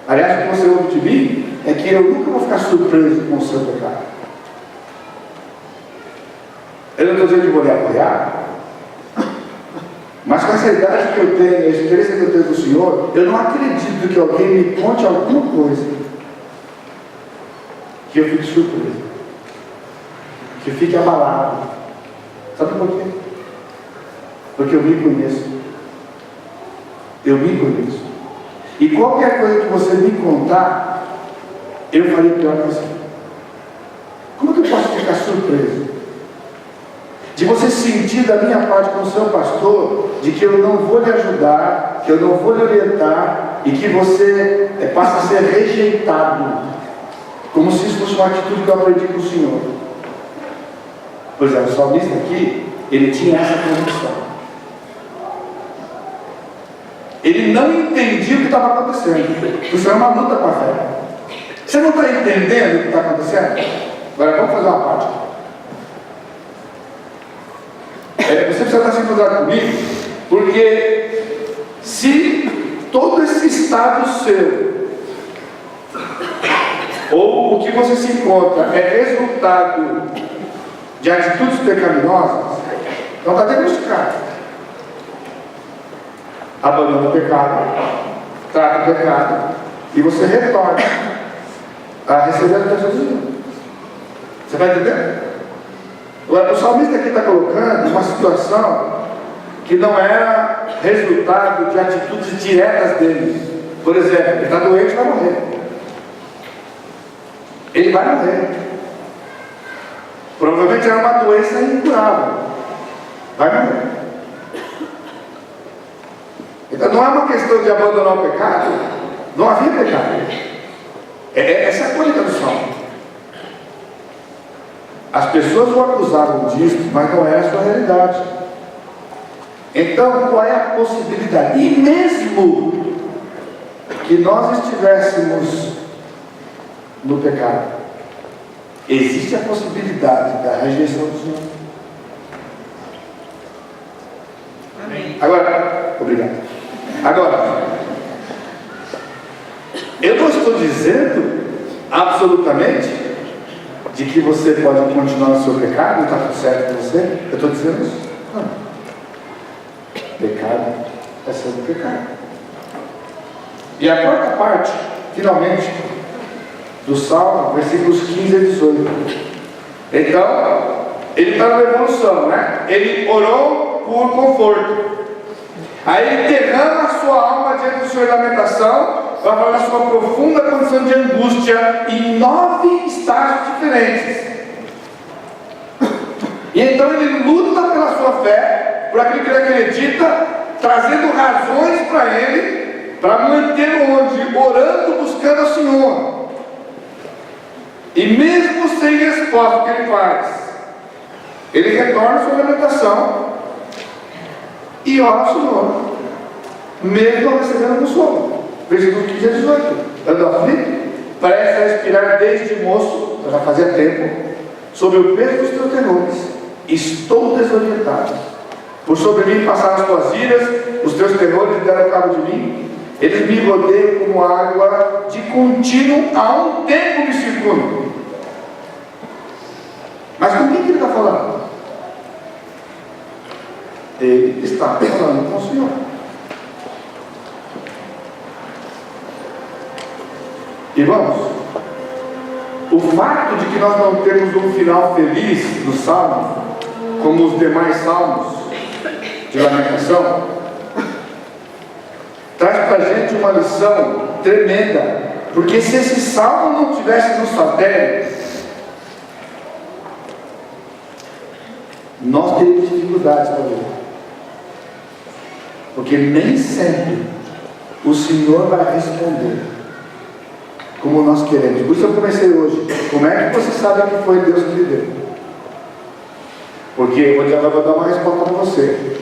Aliás, o que você ouve de mim é que eu nunca vou ficar surpreso com o seu pecado. Eu não estou dizendo que vou lhe apoiar, mas com essa idade que eu tenho, a experiência que eu tenho do Senhor, eu não acredito que alguém me conte alguma coisa que eu fique surpreso, que eu fique abalado. Sabe por quê? Porque eu me conheço. Eu me conheço. E qualquer coisa que você me contar, eu faria pior que você. Como que eu posso ficar surpreso de você sentir da minha parte como seu pastor, de que eu não vou lhe ajudar, que eu não vou lhe orientar, e que você passa a ser rejeitado, como se isso fosse uma atitude que eu aprendi com o Senhor? Pois é, o salmista aqui, ele tinha essa condição. Ele não entendia o que estava acontecendo. Isso é uma luta com a fé. Você não está entendendo o que está acontecendo? Agora vamos fazer uma parte. Você precisa estar sintonizado comigo, porque se todo esse estado seu, ou o que você se encontra, é resultado de atitudes pecaminosas, então está diagnosticado. Abandona o pecado, trata o pecado, e você retorna a receber a bênção de Deus. Você vai entender? O salmista aqui está colocando uma situação que não era resultado de atitudes diretas dele. Por exemplo, ele está doente e vai morrer. Ele vai morrer. Provavelmente era uma doença incurável. Vai morrer. Então não é uma questão de abandonar o pecado. Não havia pecado. Essa é a tônica do salmo. As pessoas o acusavam disso, mas não era a sua realidade. Então, qual é a possibilidade? E mesmo que nós estivéssemos no pecado, existe a possibilidade da rejeição do Senhor. Amém. Agora, obrigado. Agora, eu não estou dizendo absolutamente de que você pode continuar no seu pecado e está tudo certo com você. Eu estou dizendo isso? Não. Pecado é sempre pecado. E a quarta parte, finalmente, do Salmo, versículos 15 a 18. Então, ele está na evolução, né? Ele orou por conforto. Aí ele derrama a sua alma diante do Senhor da lamentação, para falar da sua profunda condição de angústia em 9 estágios diferentes. E então ele luta pela sua fé, por aquilo que ele acredita, trazendo razões para ele, para manter onde? Orando, buscando ao Senhor. E mesmo sem resposta, o que ele faz? Ele retorna à sua lamentação e ora ao Senhor, mesmo não recebendo consolo. Versículo 15 a 18. Ando aflito, parece a respirar desde moço, já fazia tempo, sob o peso dos teus terrores. Estou desorientado. Por sobre mim passaram as tuas iras, os teus terrores deram cabo de mim. Eles me rodeiam como água, de contínuo há um tempo me circundam. Mas com quem que ele está falando? Ele está falando com o Senhor. Irmãos, o fato de que nós não temos um final feliz no Salmo, como os demais salmos de lamentação, traz para a gente uma lição tremenda, porque se esse salmo não tivesse no saltério, nós teríamos dificuldades para ver, porque nem sempre o Senhor vai responder como nós queremos. Por isso eu comecei hoje. Como é que você sabe que foi Deus que lhe deu? Porque eu vou dar uma resposta para você.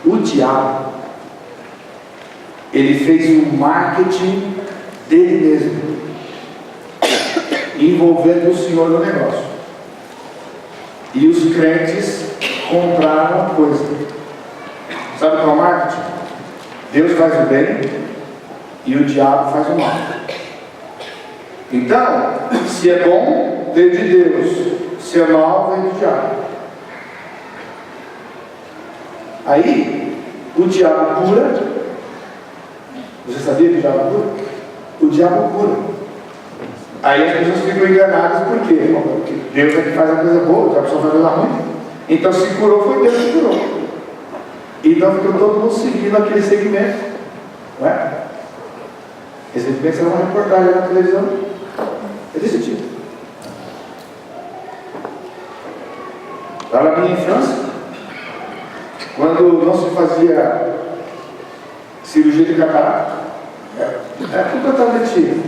O diabo, ele fez um marketing dele mesmo, envolvendo o Senhor no negócio. E os crentes compraram a coisa. Sabe qual é o marketing? Deus faz o bem e o diabo faz o mal. Então, se é bom, vem de Deus. Se é mal, vem do diabo. Aí, o diabo cura. Você sabia que o diabo cura? O diabo cura. Aí as pessoas ficam enganadas, por quê? Porque Deus é que faz a coisa boa, o diabo só faz a coisa ruim. Então, se curou, foi Deus que curou. Então, ficou todo mundo seguindo aquele segmento. Não é? Recentemente, saiu uma reportagem na televisão. É desse tipo. Lá na minha infância, quando não se fazia cirurgia de catarata, é completamente.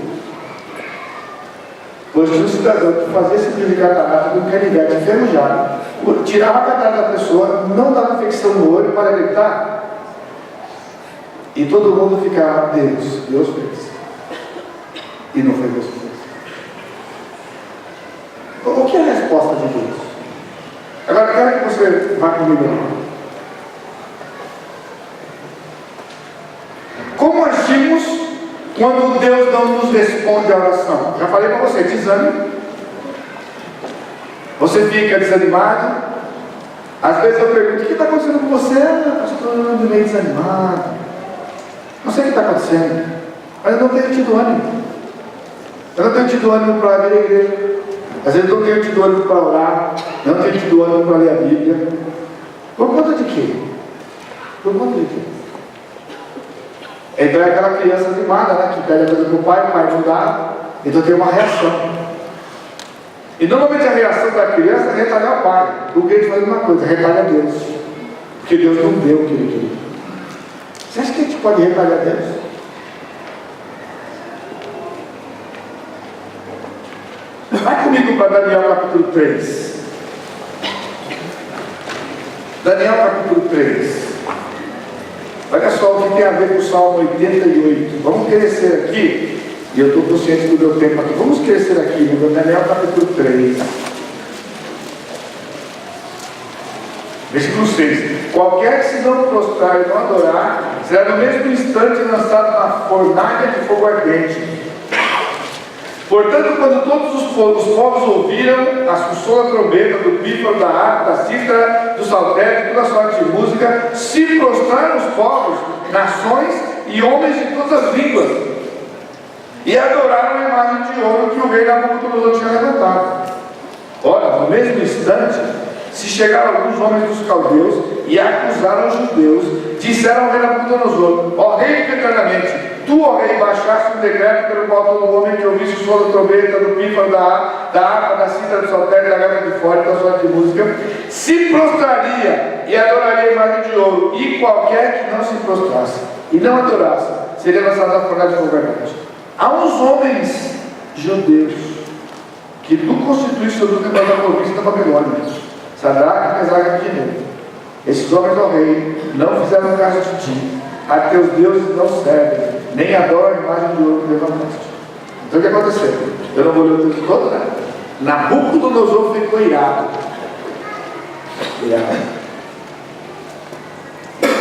Hoje tinha um cidadão que fazia cirurgia de catarata com canivete enferrujado, tirava a catarata da pessoa, não dava infecção no olho para gritar, e todo mundo ficava, Deus fez. E não foi Deus que fez. O que é a resposta de Deus? Agora eu quero que você vá comigo. Como a Quando Deus não nos responde à oração, já falei para você, desânimo. Você fica desanimado. Às vezes eu pergunto: o que está acontecendo com você? Pastor, eu ando meio desanimado. Não sei o que está acontecendo, mas eu não tenho tido ânimo. Eu não tenho tido ânimo para vir à igreja. Às vezes eu não tenho tido ânimo para orar. Eu não tenho tido ânimo para ler a Bíblia. Por conta de quê? Por conta de quê? Então é aquela criança animada, né? Que pede a coisa para o pai não dá. Então tem uma reação. E normalmente a reação da criança é retalhar o pai. O crente faz uma coisa: retalha Deus. Porque Deus não deu o que ele queria. Você acha que a gente pode retalhar Deus? Vai comigo para Daniel capítulo 3. Daniel capítulo 3. Olha só o que tem a ver com o Salmo 88. Vamos crescer aqui. E eu estou consciente do meu tempo aqui. Vamos crescer aqui no Daniel capítulo 3. Versículo 6. Qualquer que se não prostrar e não adorar, será no mesmo instante lançado na fornalha de fogo ardente. Portanto, quando todos os povos ouviram o som da trombeta, do pífaro, da harpa, da cítara, do saltério, toda sorte de música, se prostraram os povos, nações e homens de todas as línguas, e adoraram a imagem de ouro que o rei Nabucodonosor tinha levantado. Ora, no mesmo instante, se chegaram alguns homens dos caldeus e acusaram os judeus, disseram ao rei Nabucodonosor: ó rei eternamente, tu, ó rei, baixaste um decreto pelo qual todo homem que ouvisse o som da trombeta, do pífaro, da harpa, da cítara, do saltério, da gaita de fora, da sorte de música, se prostraria e adoraria a imagem de ouro, e qualquer que não se prostrasse e não adorasse, seria lançado na fornalha de fogo ardente. Há uns homens judeus que tu constituíste sobre o temor da província da Babilônia, Sadraque, Mesaque e Abednego. Esses homens, ó rei, não fizeram caso de ti. A teus deuses não servem, nem adoram a imagem de ouro que levantaste. Então o que aconteceu? Eu não vou ler o texto todo, né? Nabucodonosor ficou irado.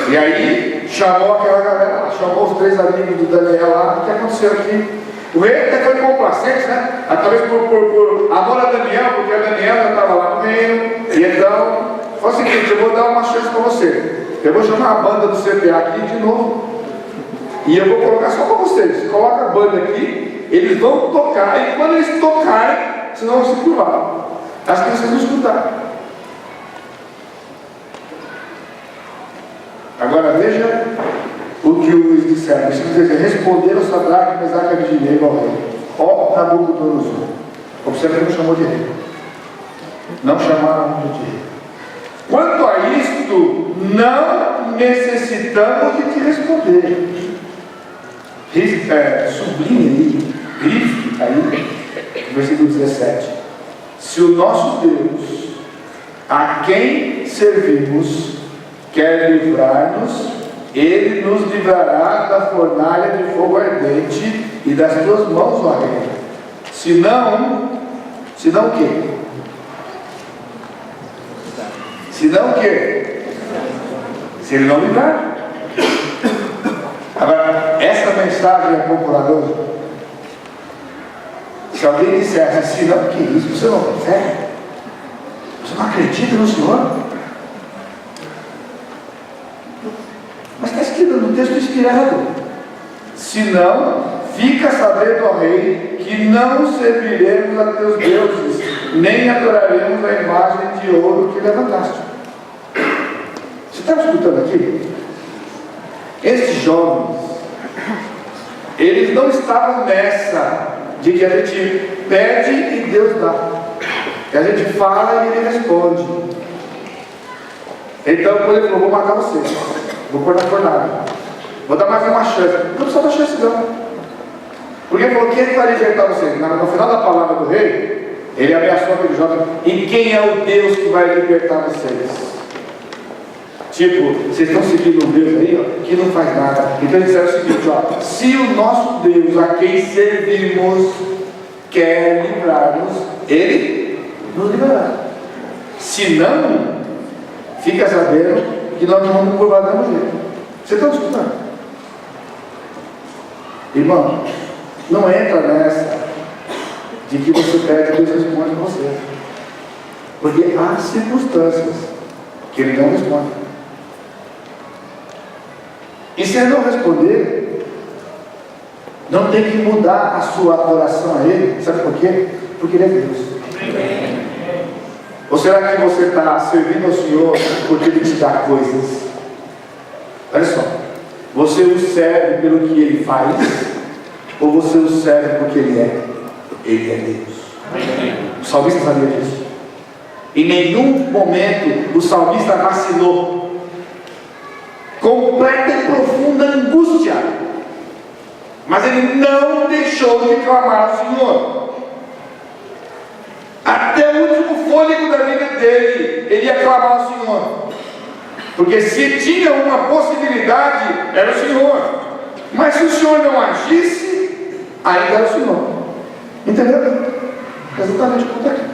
E aí chamou aquela galera lá, chamou os 3 amigos do Daniel lá. O que aconteceu aqui? O rei até foi complacente, né? Talvez por amor a Daniel, porque a Daniel já estava lá no reino. E então, foi o seguinte: eu vou dar uma chance para você. Eu vou chamar a banda do CPA aqui de novo. E eu vou colocar só para vocês. Coloca a banda aqui, eles vão tocar. E quando eles tocarem, vocês vão se curvar. As crianças vão escutar. Agora veja o que os disseram. Responderam Sadraque, Mesaque e Abednego ao rei: ó Nabucodonosor. Observe que não chamou de rei. Não chamaram de rei. Quanto a isto, não necessitamos de te responder. Sublinhe aí, grife aí, versículo 17. Se o nosso Deus, a quem servimos, quer livrar-nos, Ele nos livrará da fornalha de fogo ardente e das tuas mãos, ó rei. Senão o quê? Senão o quê? Se ele não livrar. Agora, essa mensagem é popular. Se alguém disser assim: não, que isso? Você não tem fé? Você não acredita no Senhor? Mas está escrito no texto inspirado: se não, fica sabendo, ó rei, que não serviremos a teus deuses, nem adoraremos a imagem de ouro que levantaste. Você está me escutando aqui? Esses jovens, eles não estavam nessa de que a gente pede e Deus dá, que a gente fala e Ele responde. Então, quando ele falou: vou matar você, vou pôr na fornalha, vou dar mais uma chance. Não precisa dar chance não, porque ele falou que Ele vai libertar vocês. No final da palavra do rei, ele ameaçou aquele jovem: e quem é o Deus que vai libertar vocês? Tipo, vocês estão seguindo um Deus aí, ó, que não faz nada. Então eles disseram o seguinte: ó, se o nosso Deus, a quem servimos, quer livrar-nos, Ele nos livrará. Se não, fica sabendo que nós não vamos curvar do mesmo jeito. Vocês estão escutando? Irmão, não entra nessa de que você pede e Deus responde a você. Porque há circunstâncias que Ele não responde. E se Ele não responder, não tem que mudar a sua oração a Ele. Sabe por quê? Porque Ele é Deus. Ou será que você está servindo ao Senhor porque Ele te dá coisas? Olha só, você o serve pelo que Ele faz, ou você o serve porque Ele é? Ele é Deus. O salmista sabia disso. Em nenhum momento o salmista vacilou. Completa e profunda angústia, mas ele não deixou de clamar ao Senhor. Até o último fôlego da vida dele, ele ia clamar ao Senhor. Porque se tinha uma possibilidade, era o Senhor. Mas se o Senhor não agisse, ainda era o Senhor. Entendeu? Exatamente como está aqui.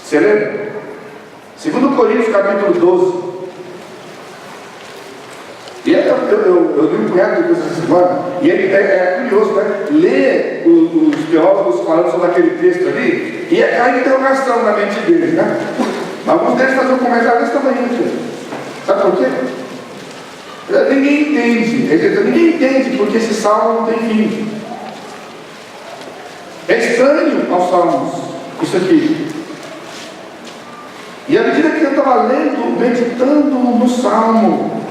Você lembra? 2 Coríntios capítulo 12. E eu li um punhado de coisas essa semana, e ele é curioso, né? Ler os teólogos falando sobre aquele texto ali, e é a interrogação na mente deles, né? Alguns deles faziam um comentário desse tamanho aqui. Sabe por quê? Ninguém entende. Ninguém entende porque esse salmo não tem fim. É estranho aos salmos isso aqui. E à medida que eu estava lendo, meditando no salmo,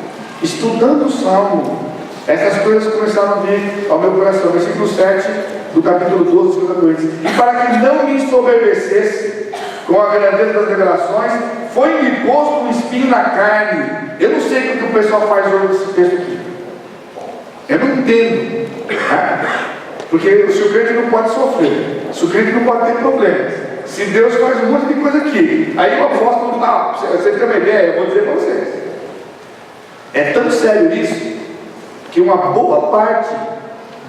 estudando o salmo, essas coisas começaram a vir ao meu coração. Versículo 7 do capítulo 12, 2 Coríntios. E para que não me ensoberbecesse com a grandeza das revelações, foi-me posto um espinho na carne. Eu não sei o que o pessoal faz hoje nesse texto aqui. Eu não entendo. Né? Porque se o crente não pode sofrer, se o crente não pode ter problemas, se Deus faz um monte de coisa aqui, aí o apóstolo, você tem uma ideia, eu vou dizer para vocês. É tão sério isso, que uma boa parte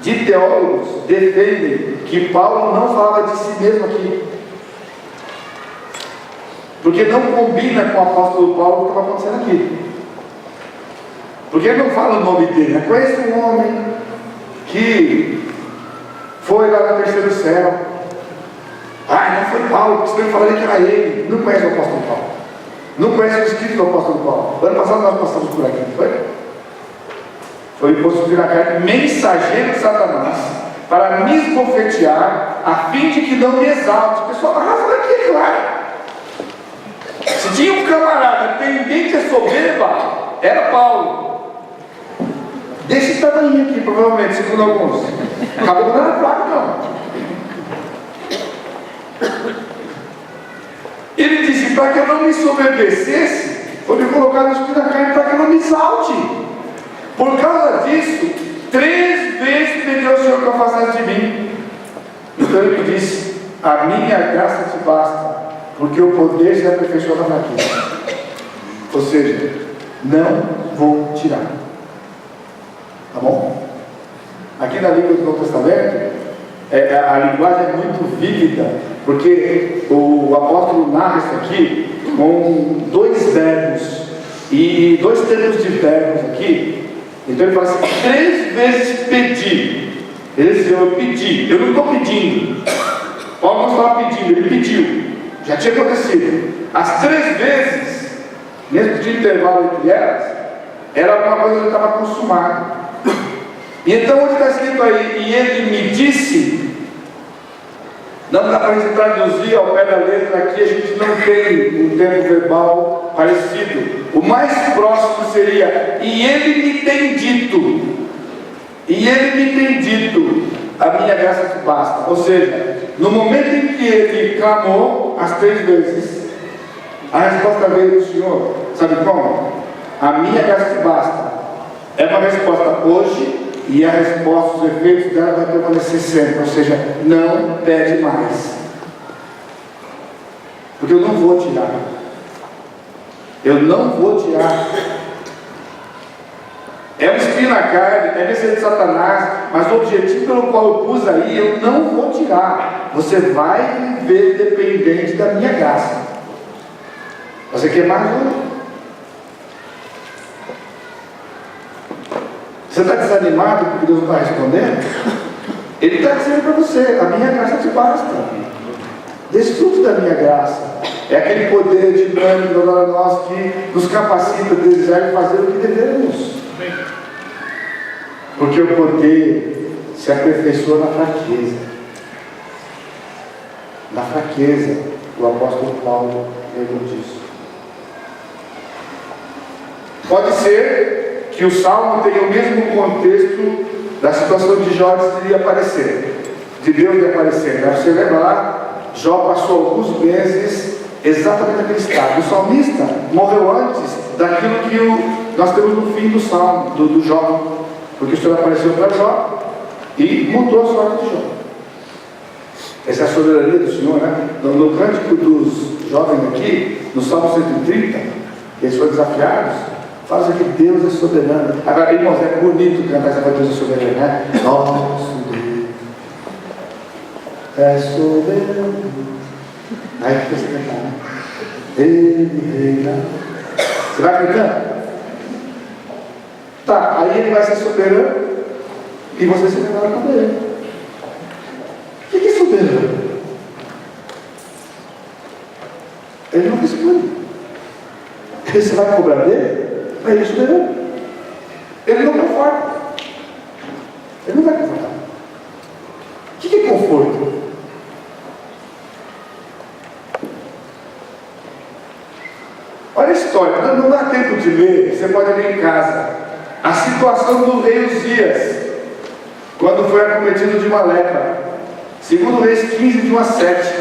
de teólogos defendem que Paulo não fala de si mesmo aqui. Porque não combina com o apóstolo Paulo o que estava acontecendo aqui. Porque ele não fala o nome dele, né? Conheço um homem que foi lá no terceiro céu. Não foi Paulo, porque senão ele falaria que era ele. Não conhece o apóstolo Paulo. Não conhece o escrito do apóstolo Paulo. Ano passado nós passamos por aqui, não foi? Foi posto na carne, mensageiro de Satanás, para me esbofetear, a fim de que não me exalte. O pessoal arrasa daqui, é claro. Se tinha um camarada tendente a soberba, era Paulo. Desse tamanho aqui, provavelmente, segundo alguns. Acabou não era fraco, não. Ele disse, para que eu não me soberbecesse, foi me colocar no espinho da carne para que eu não me exalte. Por causa disso, 3 vezes pediu ao Senhor que eu afastasse de mim. Então ele me disse, a minha graça te basta, porque o poder se aperfeiçoa na fraqueza. Ou seja, não vou tirar. Tá bom? Aqui na língua do Novo Testamento, a linguagem é muito vívida, porque o apóstolo narra isso aqui com 2 verbos e 2 tempos de verbos aqui. Então ele fala assim, 3 vezes pedi. Ele diz, eu pedi, eu não estou pedindo. Paulo não estava pedindo, ele pediu. Já tinha acontecido. As 3 vezes, nesse intervalo entre elas, era alguma coisa que estava consumada. E então onde está escrito aí, e ele me disse, não dá para a gente traduzir ao pé da letra aqui, a gente não tem um tempo verbal parecido. O mais próximo seria, e ele me tem dito, a minha graça te basta. Ou seja, no momento em que ele clamou as 3 vezes, a resposta veio do Senhor. Sabe como? A minha graça te basta. É uma resposta hoje, e a resposta, os efeitos dela vai permanecer sempre. Ou seja, não pede mais. Porque eu não vou tirar. Eu não vou tirar. É um espinho na carne, é vencer de Satanás, mas o objetivo pelo qual eu pus aí, eu não vou tirar. Você vai viver dependente da minha graça. Você quer mais hoje? Você está desanimado porque Deus não está respondendo? Ele está dizendo para você: a minha graça te basta. Desfrute da minha graça. É aquele poder dinâmico para nós que nos capacita a desejar e fazer o que devemos. Porque o poder se aperfeiçoa na fraqueza. Na fraqueza, o apóstolo Paulo lembrou disso. Pode ser que o Salmo tenha o mesmo contexto da situação de Jó antes de aparecer, de Deus de aparecer. Para você lembrar, Jó passou alguns meses exatamente naquele estado. O salmista morreu antes daquilo que nós temos no fim do Salmo, do Jó. Porque o Senhor apareceu para Jó e mudou a sorte de Jó. Essa é a soberania do Senhor, né? No cântico dos jovens aqui, no Salmo 130, eles foram desafiados. Fala que Deus é soberano. Agora, irmãos, é bonito cantar essa coisa, Deus é soberano, né? Nosso Deus é soberano. Aí que você cantar, né? Ele reina. Você vai cantando? Tá, aí ele vai ser soberano e você se prepara com ele. O que é soberano? Ele não responde. Você vai cobrar dele? Mas ele é soberano. Ele não conforta. Ele não vai confortar. O que é conforto? Olha a história, não dá tempo de ler, você pode ler em casa. A situação do rei Uzias, quando foi acometido de uma lepra. Segundo Reis 15, de 1 a 7.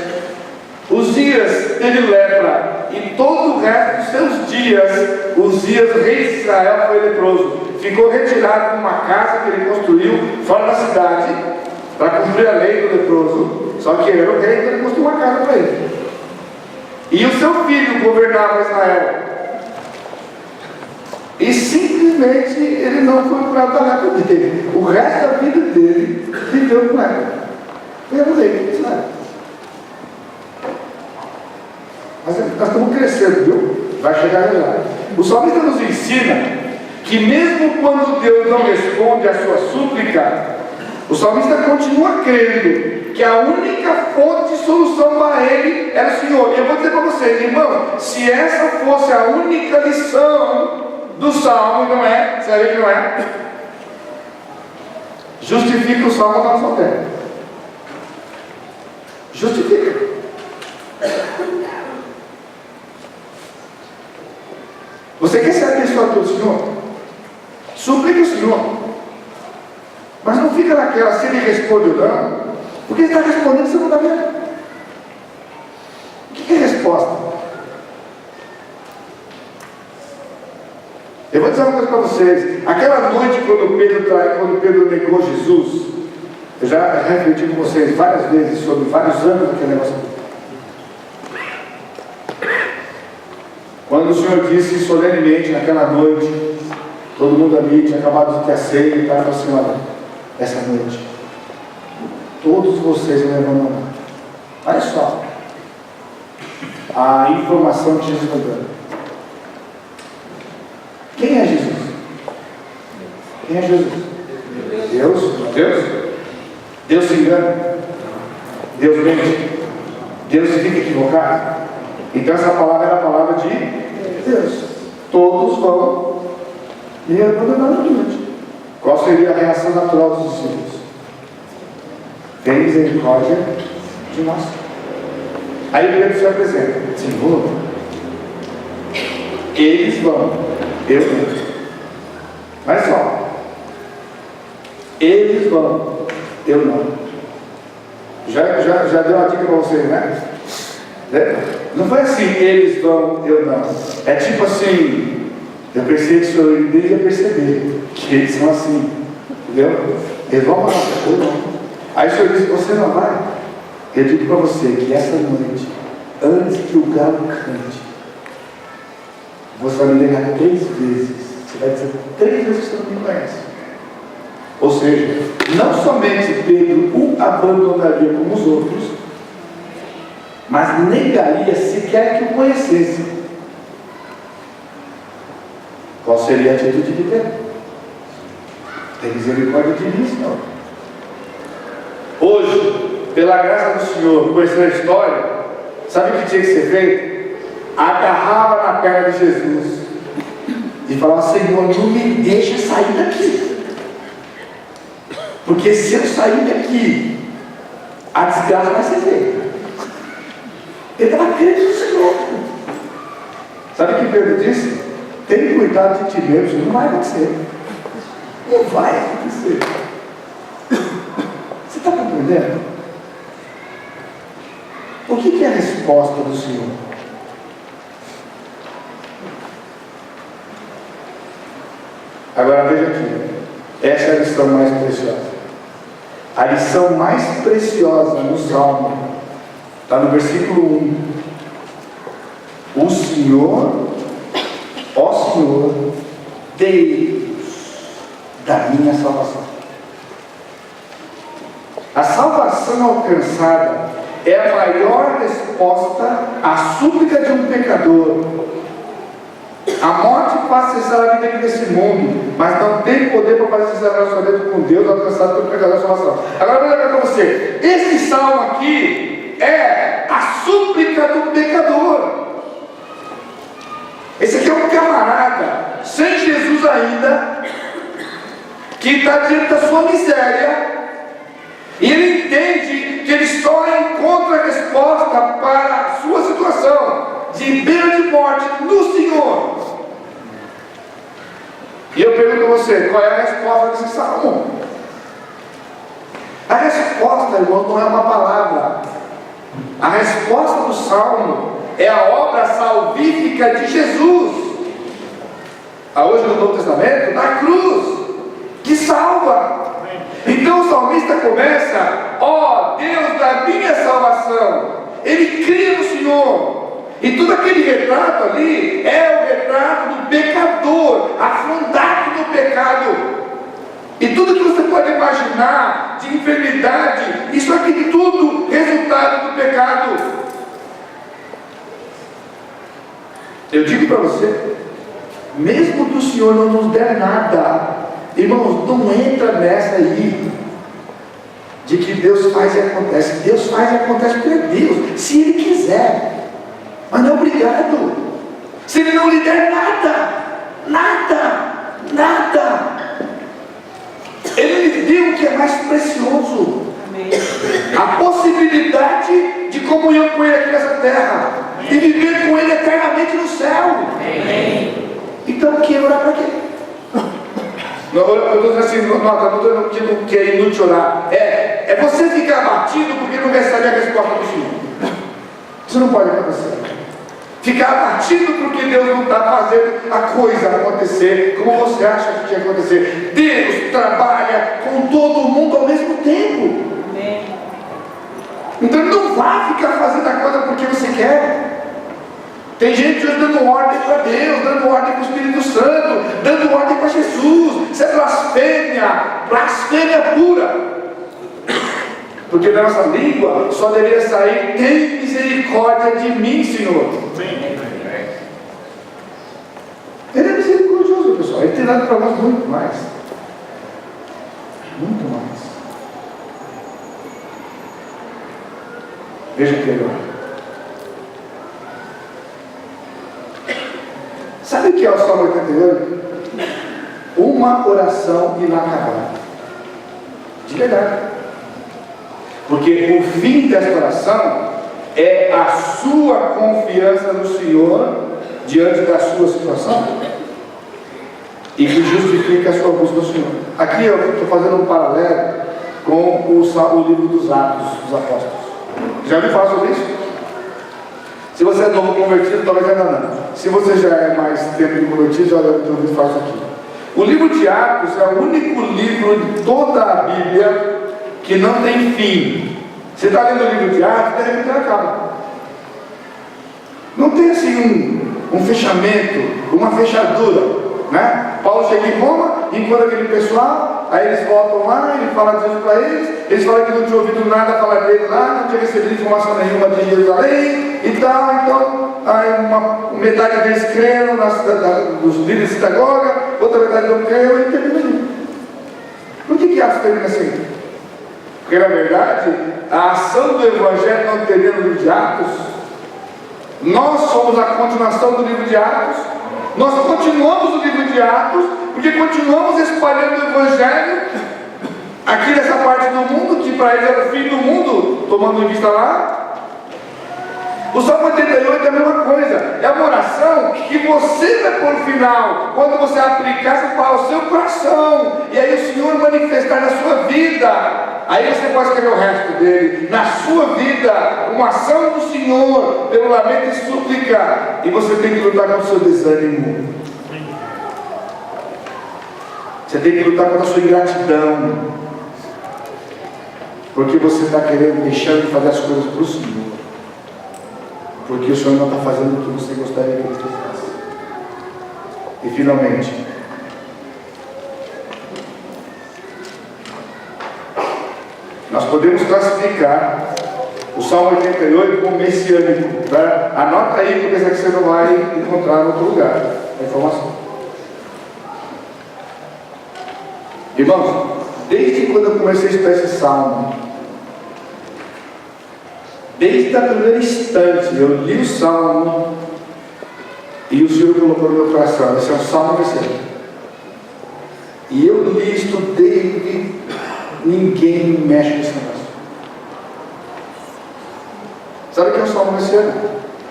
Uzias teve lepra, e todo o resto dos seus dias, Uzias, rei de Israel, foi leproso. Ficou retirado numa casa que ele construiu fora da cidade, para cumprir a lei do leproso. Só que ele era o rei, então ele construiu uma casa para ele. E o seu filho governava Israel. E simplesmente ele não foi curado da lepra dele. O resto da vida dele viveu com lepra. Ele era o rei de Israel. Mas nós estamos crescendo, viu? Vai chegar lá. O salmista nos ensina que mesmo quando Deus não responde a sua súplica, o salmista continua crendo que a única fonte de solução para ele era o Senhor. E eu vou dizer para vocês, irmão, se essa fosse a única lição do Salmo, não é? Você vai ver que não é? Justifica o Salmo da nossa terra. Justifica. Você quer ser abençoado pelo Senhor? Suplique o Senhor. Mas não fica naquela, se ele responde ou não, porque ele está respondendo, você não está vendo. O que é resposta? Eu vou dizer uma coisa para vocês. Aquela noite quando Pedro negou Jesus, eu já refleti com vocês várias vezes sobre vários anos daquele negócio. Quando o Senhor disse solenemente naquela noite, todo mundo ali tinha acabado de ter a ceia e estava assim: olha, essa noite todos vocês me levam na mão. Olha só a informação que Jesus está dando. Quem é Jesus? Quem é Jesus? Deus? Deus se engana? Deus mente? Deus fica equivocado? Então essa palavra era a palavra de Deus. Todos vão me abandonar na noite. Qual seria a reação natural dos discípulos? Tem misericórdia de nós. Aí Pedro se apresenta: Senhor, eles vão, eu não. Olha só, eles vão, eu não. Já deu uma dica para vocês, né? Não foi assim, eles vão, eu não. É tipo assim, eu pensei que o senhor ia perceber que eles são assim, entendeu? Eles vão falar, eu não. Aí o senhor disse: você não vai? Eu digo para você que essa noite, antes que o galo cante, você vai me negar 3 vezes. Você vai dizer 3 vezes que você não me conhece. Ou seja, não somente Pedro o abandonaria como os outros, mas negaria sequer que o conhecesse. Qual seria a atitude de Pedro? Tem misericórdia de mim, Senhor. Hoje, pela graça do Senhor, conhecendo a história, sabe o que tinha que ser feito? Agarrava na perna de Jesus e falava: Senhor, não me deixa sair daqui, porque se eu sair daqui, a desgraça vai ser feita. Ele estava crendo no Senhor. Sabe o que Pedro disse? Tem cuidado de ti mesmo, não vai acontecer. Não vai acontecer. Você está compreendendo? O que é a resposta do Senhor? Agora veja aqui. Essa é a lição mais preciosa. A lição mais preciosa no Salmo está no versículo 1. O Senhor, ó Senhor, Deus da minha salvação. A salvação alcançada é a maior resposta à súplica de um pecador. A morte faz cessar a vida aqui nesse mundo, mas não tem poder para fazer cessar o relacionamento com Deus alcançado pelo pecador da salvação. Agora eu vou dizer para você, esse salmo aqui é a súplica do pecador. Esse aqui é um camarada sem Jesus ainda, que está diante da sua miséria, e ele entende que ele só encontra a resposta para a sua situação de beira de morte no Senhor. E eu pergunto a você, qual é a resposta desse salmo? A resposta, irmão, não é uma palavra. A resposta do salmo é a obra salvífica de Jesus. Hoje no Novo Testamento, na cruz, que salva. Então o salmista começa: ó Deus da minha salvação. Ele cria no Senhor. E todo aquele retrato ali é o retrato do pecador, afundado no pecado. E tudo que você pode imaginar de enfermidade, isso aqui tudo resultado do pecado. Eu digo para você, mesmo que o Senhor não nos der nada, irmãos, não entra nessa aí de que Deus faz e acontece. Deus faz e acontece porque é Deus, se Ele quiser. Mas não é obrigado. Se Ele não lhe der nada, Ele lhe deu o que é mais precioso. Amém. A possibilidade de comunhão com Ele aqui nessa terra. Amém. E viver com Ele eternamente no céu. Amém. Então o que é orar para quê? Eu estou dizendo assim, não estou que é inútil orar. É você ficar abatido porque não recebe a resposta do Senhor. Isso não pode acontecer. Ficar abatido porque Deus não está fazendo a coisa acontecer como você acha que tinha que acontecer. Deus trabalha com todo mundo ao mesmo tempo. Amém. Então Ele não vai ficar fazendo a coisa porque você quer. Tem gente hoje dando ordem para Deus, dando ordem para o Espírito Santo, dando ordem para Jesus. Isso é blasfêmia pura. Porque da nossa língua só deveria sair: tem misericórdia de mim, Senhor. Ele é misericordioso, pessoal. Ele tem dado para nós muito mais. Muito mais. Veja aqui agora. Sabe o que é o Salmo 88? Uma oração inacabada. De verdade. Porque o fim dessa oração é a sua confiança no Senhor diante da sua situação, e que justifica a sua busca do Senhor. Aqui eu estou fazendo um paralelo com o livro dos Atos dos Apóstolos. Já ouviu falar sobre isso? Se você é novo convertido, talvez ainda não. Se você já é mais tempo de convertido, já deve ter ouvido falar isso aqui. O livro de Atos é o único livro de toda a Bíblia que não tem fim. Você está lendo o livro de Atos, de repente ele acaba. Não tem assim um fechamento, uma fechadura, né? Paulo chega em Roma, encontra aquele pessoal, aí eles voltam lá, ele fala de Jesus para eles falam que não tinham ouvido nada falar dele lá, não tinha recebido informação nenhuma de Jerusalém e tal. Então aí metade deles creram dos líderes de sinagoga, outra metade não creram, e termina ali. Por que Atos termina assim? Porque na verdade, a ação do Evangelho não teria no livro de Atos. Nós somos a continuação do livro de Atos. Nós continuamos o livro de Atos, porque continuamos espalhando o Evangelho aqui nessa parte do mundo, que para eles era o fim do mundo, tomando em vista lá. O Salmo 88 é a mesma coisa, é uma oração que você vai pôr no final, quando você aplicar essa palavra ao seu coração, e aí o Senhor manifestar na sua vida, aí você pode escrever o resto dele, na sua vida, uma ação do Senhor, pelo lamento e súplica, e você tem que lutar contra o seu desânimo, você tem que lutar contra a sua ingratidão, porque você está querendo, deixando de fazer as coisas para o Senhor. Porque o Senhor não está fazendo o que você gostaria que Ele fizesse. E finalmente, nós podemos classificar o Salmo 88 como messiânico. Tá? Anota aí, porque essa aqui você não vai encontrar em outro lugar a informação. Irmãos, desde quando eu comecei a estudar esse salmo, desde a primeira instante, eu li o salmo e o Senhor colocou no meu coração. Esse é um salmo messiânico. E eu li, estudei, e ninguém mexe nesse negócio. Sabe o que é um salmo messiânico?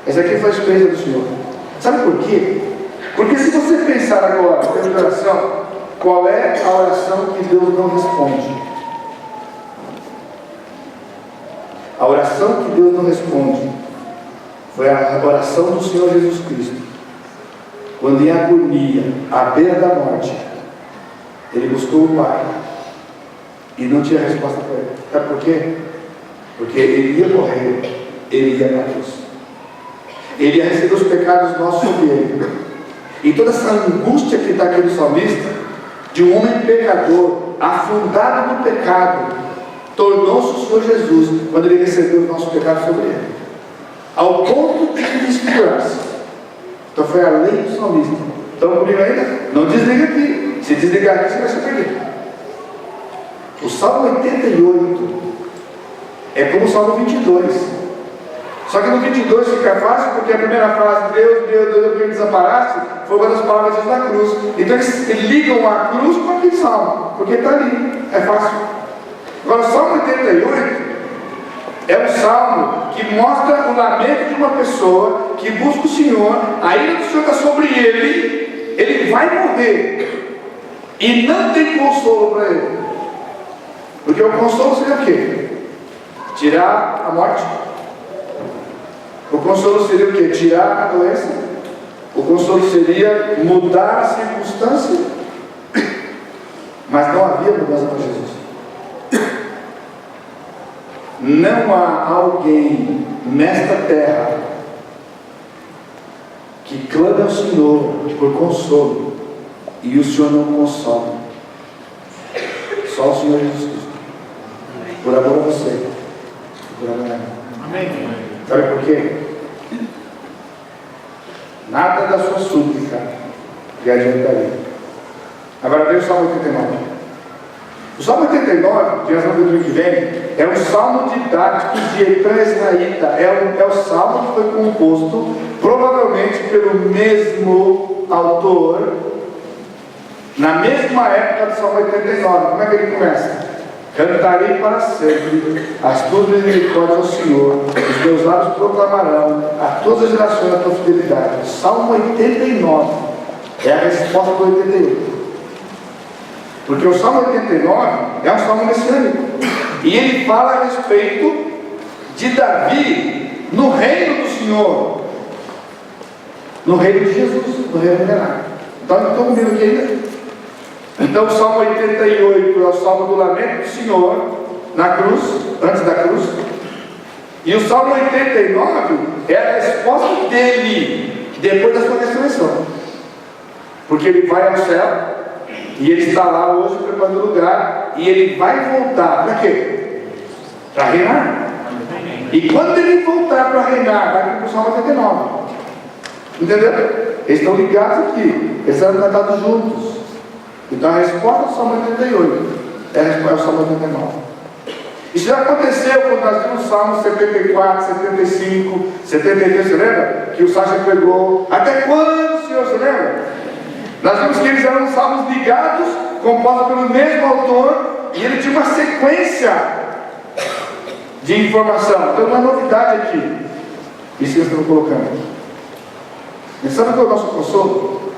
Esse aqui foi a experiência do Senhor. Sabe por quê? Porque se você pensar agora, em termos de oração, qual é a oração que Deus não responde? A oração que Deus não responde foi a oração do Senhor Jesus Cristo, quando em agonia, à beira da morte, Ele buscou o Pai e não tinha resposta para Ele. Sabe por quê? Porque Ele ia morrer, Ele ia para a cruz, Ele ia receber os pecados nossos sobre Ele. E toda essa angústia que está aqui no salmista, de um homem pecador, afundado no pecado, tornou-se o Senhor Jesus quando Ele recebeu os nossos pecados sobre Ele, ao ponto de desfigurar-se. Então foi a lei do salmista. Estão comigo ainda? Não desliga aqui. Se desligar aqui, você vai se perder. O Salmo 88 é como o Salmo 22. Só que no 22 fica fácil, porque a primeira frase, Deus, Deus, Deus, que me desamparaste, foi uma das palavras de Jesus na cruz. Então eles ligam a cruz com aquele salmo, porque está ali, é fácil. Agora, o Salmo 88 é um salmo que mostra o lamento de uma pessoa que busca o Senhor, a ira do Senhor está sobre ele vai morrer, e não tem consolo para ele. Porque o consolo seria o quê? Tirar a morte. O consolo seria o quê? Tirar a doença. O consolo seria mudar a circunstância. Mas não havia mudança para Jesus. Não há alguém nesta terra que clame ao Senhor por consolo e o Senhor não consola. Só o Senhor Jesus Cristo. Por amor a você. Por amor a mim. Amém. Sabe por quê? Nada da sua súplica lhe adiantaria. Agora vem o Salmo 89. O Salmo 89, de razão do domingo que vem, é um salmo didático de Etã Israelita. É o salmo que foi composto, provavelmente pelo mesmo autor, na mesma época do Salmo 89. Como é que ele começa? Cantarei para sempre as tuas misericórdias ao Senhor, os meus lábios proclamarão a todas as gerações a tua fidelidade. O Salmo 89 é a resposta do 88. Porque o Salmo 89 é um salmo messiânico. E ele fala a respeito de Davi no reino do Senhor. No reino de Jesus, no reino milenar. Então, estão comigo aqui ainda? Então, o Salmo 88 é o salmo do lamento do Senhor na cruz, antes da cruz. E o Salmo 89 é a resposta dele depois da sua ressurreição. Porque ele vai ao céu. E ele está lá hoje preparando o lugar. E ele vai voltar para quê? Para reinar. E quando ele voltar para reinar, vai para o Salmo 89. Entendeu? Eles estão ligados aqui. Eles estão cantados juntos. Então a resposta do Salmo 88 É o Salmo 89. Isso já aconteceu quando nós vimos o Salmo 74, 75, 73, você lembra? Que o Sacha pregou. Até quando, Senhor, você lembra? Nós vimos que eles eram salmos ligados, compostos pelo mesmo autor, e ele tinha uma sequência de informação. Então, uma novidade aqui. Isso que eles estão colocando. Mas sabe qual é o nosso consolo?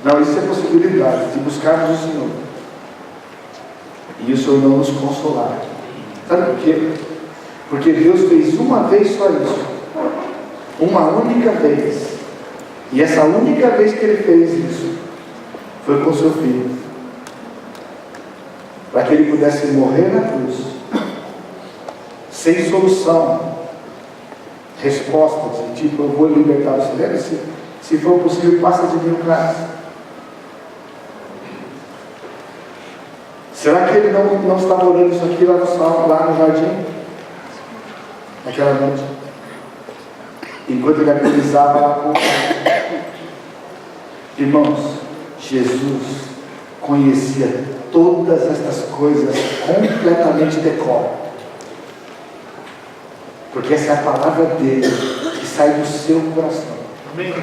Não, isso é possibilidade de buscarmos o Senhor. E o Senhor não nos consolar. Sabe por quê? Porque Deus fez uma vez só isso. Uma única vez. E essa única vez que Ele fez isso foi com seu Filho. Para que Ele pudesse morrer na cruz. Sem solução. Resposta de tipo, eu vou libertar você. Lembra? Se for possível, passa de mim o cálice. Será que ele não estava orando isso aqui lá no jardim? Naquela noite. Enquanto ele agonizava lá com o Pai. Irmãos, Jesus conhecia todas estas coisas completamente de cor. Porque essa é a palavra dele que sai do seu coração. Amém.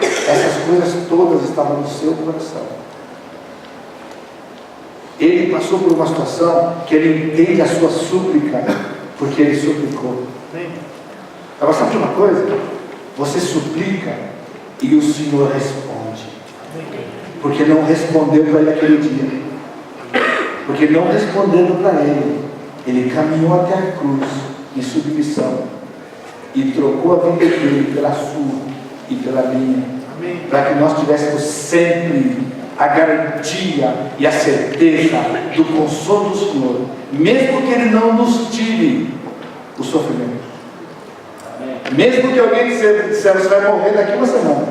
Essas coisas todas estavam no seu coração. Ele passou por uma situação que ele entende a sua súplica, porque ele suplicou. Agora, sabe de uma coisa? Você suplica e o Senhor responde. Porque não respondeu para ele aquele dia. Porque não respondendo para ele, ele caminhou até a cruz em submissão e trocou a vida dele pela sua e pela minha, para que nós tivéssemos sempre a garantia e a certeza do consolo do Senhor, mesmo que Ele não nos tire o sofrimento. Mesmo que alguém disser, você vai morrer daqui uma semana.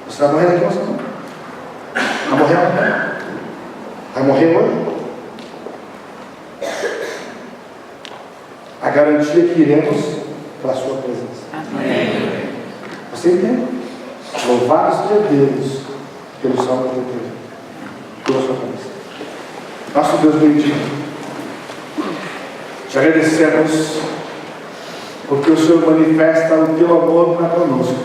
Você vai morrer daqui uma semana. Vai morrer amanhã. Vai morrer hoje. A garantia que iremos pela sua presença. Amém. Você entende? Louvado seja Deus pelo salmo que eu pela sua cabeça. Nosso Deus bendito, te agradecemos porque o Senhor manifesta o teu amor para conosco.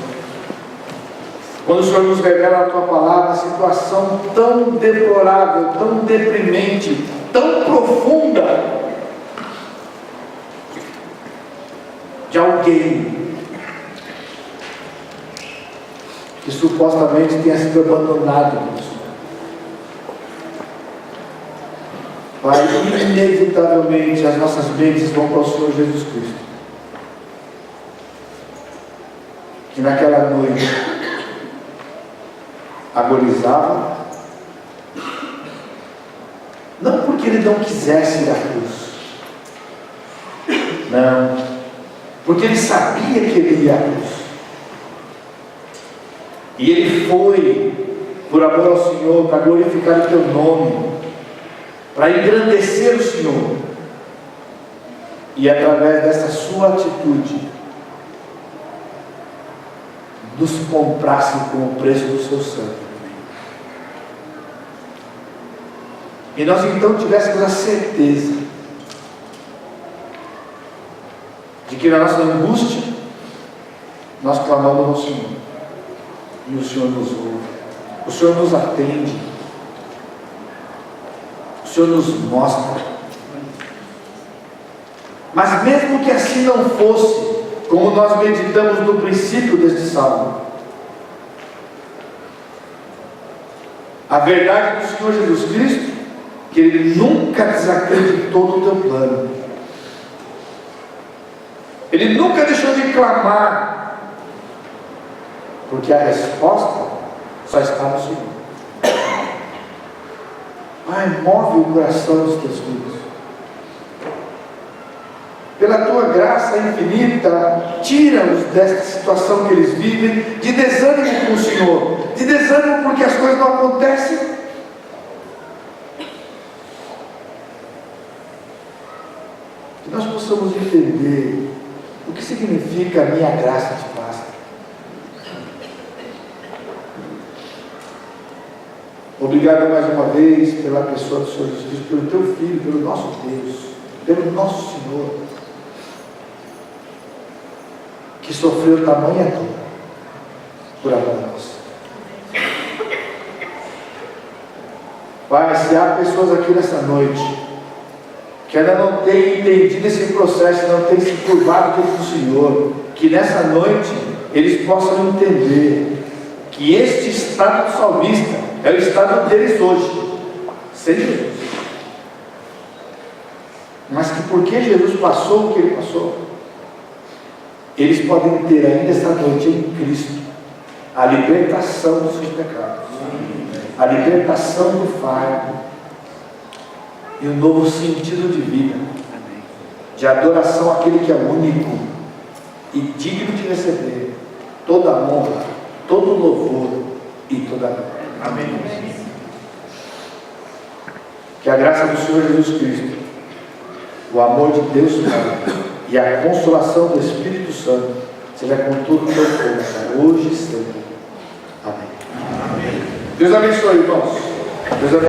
Quando o Senhor nos revela a tua palavra, a situação tão deplorável, tão deprimente, tão profunda de alguém que supostamente tenha sido abandonado por Senhor. Pai, inevitavelmente as nossas mentes vão para o Senhor Jesus Cristo, que naquela noite agonizava, não porque ele não quisesse ir à cruz, não, porque ele sabia que ele ia à cruz. E ele foi por amor ao Senhor, para glorificar o teu nome, para engrandecer o Senhor. E através dessa sua atitude, nos comprasse com o preço do seu sangue. E nós então tivéssemos a certeza de que na nossa angústia, nós clamamos ao Senhor. E o Senhor nos ouve, o Senhor nos atende, o Senhor nos mostra. Mas mesmo que assim não fosse, como nós meditamos no princípio deste salmo, a verdade do Senhor Jesus Cristo, que Ele nunca desacreditou do teu plano, Ele nunca deixou de clamar, porque a resposta só está no Senhor. Pai, move o coração dos teus filhos. Pela tua graça infinita, tira-os desta situação que eles vivem, de desânimo com o Senhor, de desânimo porque as coisas não acontecem. Que nós possamos entender o que significa a minha graça te basta. Obrigado mais uma vez pela pessoa do Senhor Jesus, pelo teu Filho, pelo nosso Deus, pelo nosso Senhor, que sofreu tamanha dor por amor a nós. Pai, se há pessoas aqui nessa noite que ainda não têm entendido esse processo, não têm se curvado diante do Senhor, que nessa noite eles possam entender que este estado do salmista é o estado deles hoje, sem Jesus. Mas que porque Jesus passou o que ele passou, eles podem ter ainda esta noite em Cristo a libertação dos seus pecados, a libertação do fardo e um novo sentido de vida, de adoração àquele que é único e digno de receber toda a honra, todo o louvor e toda a glória. Amém. Que a graça do Senhor Jesus Cristo, o amor de Deus Pai e a consolação do Espírito Santo seja com todo o teu povo, hoje e sempre. Amém. Deus abençoe, irmãos. Deus abençoe.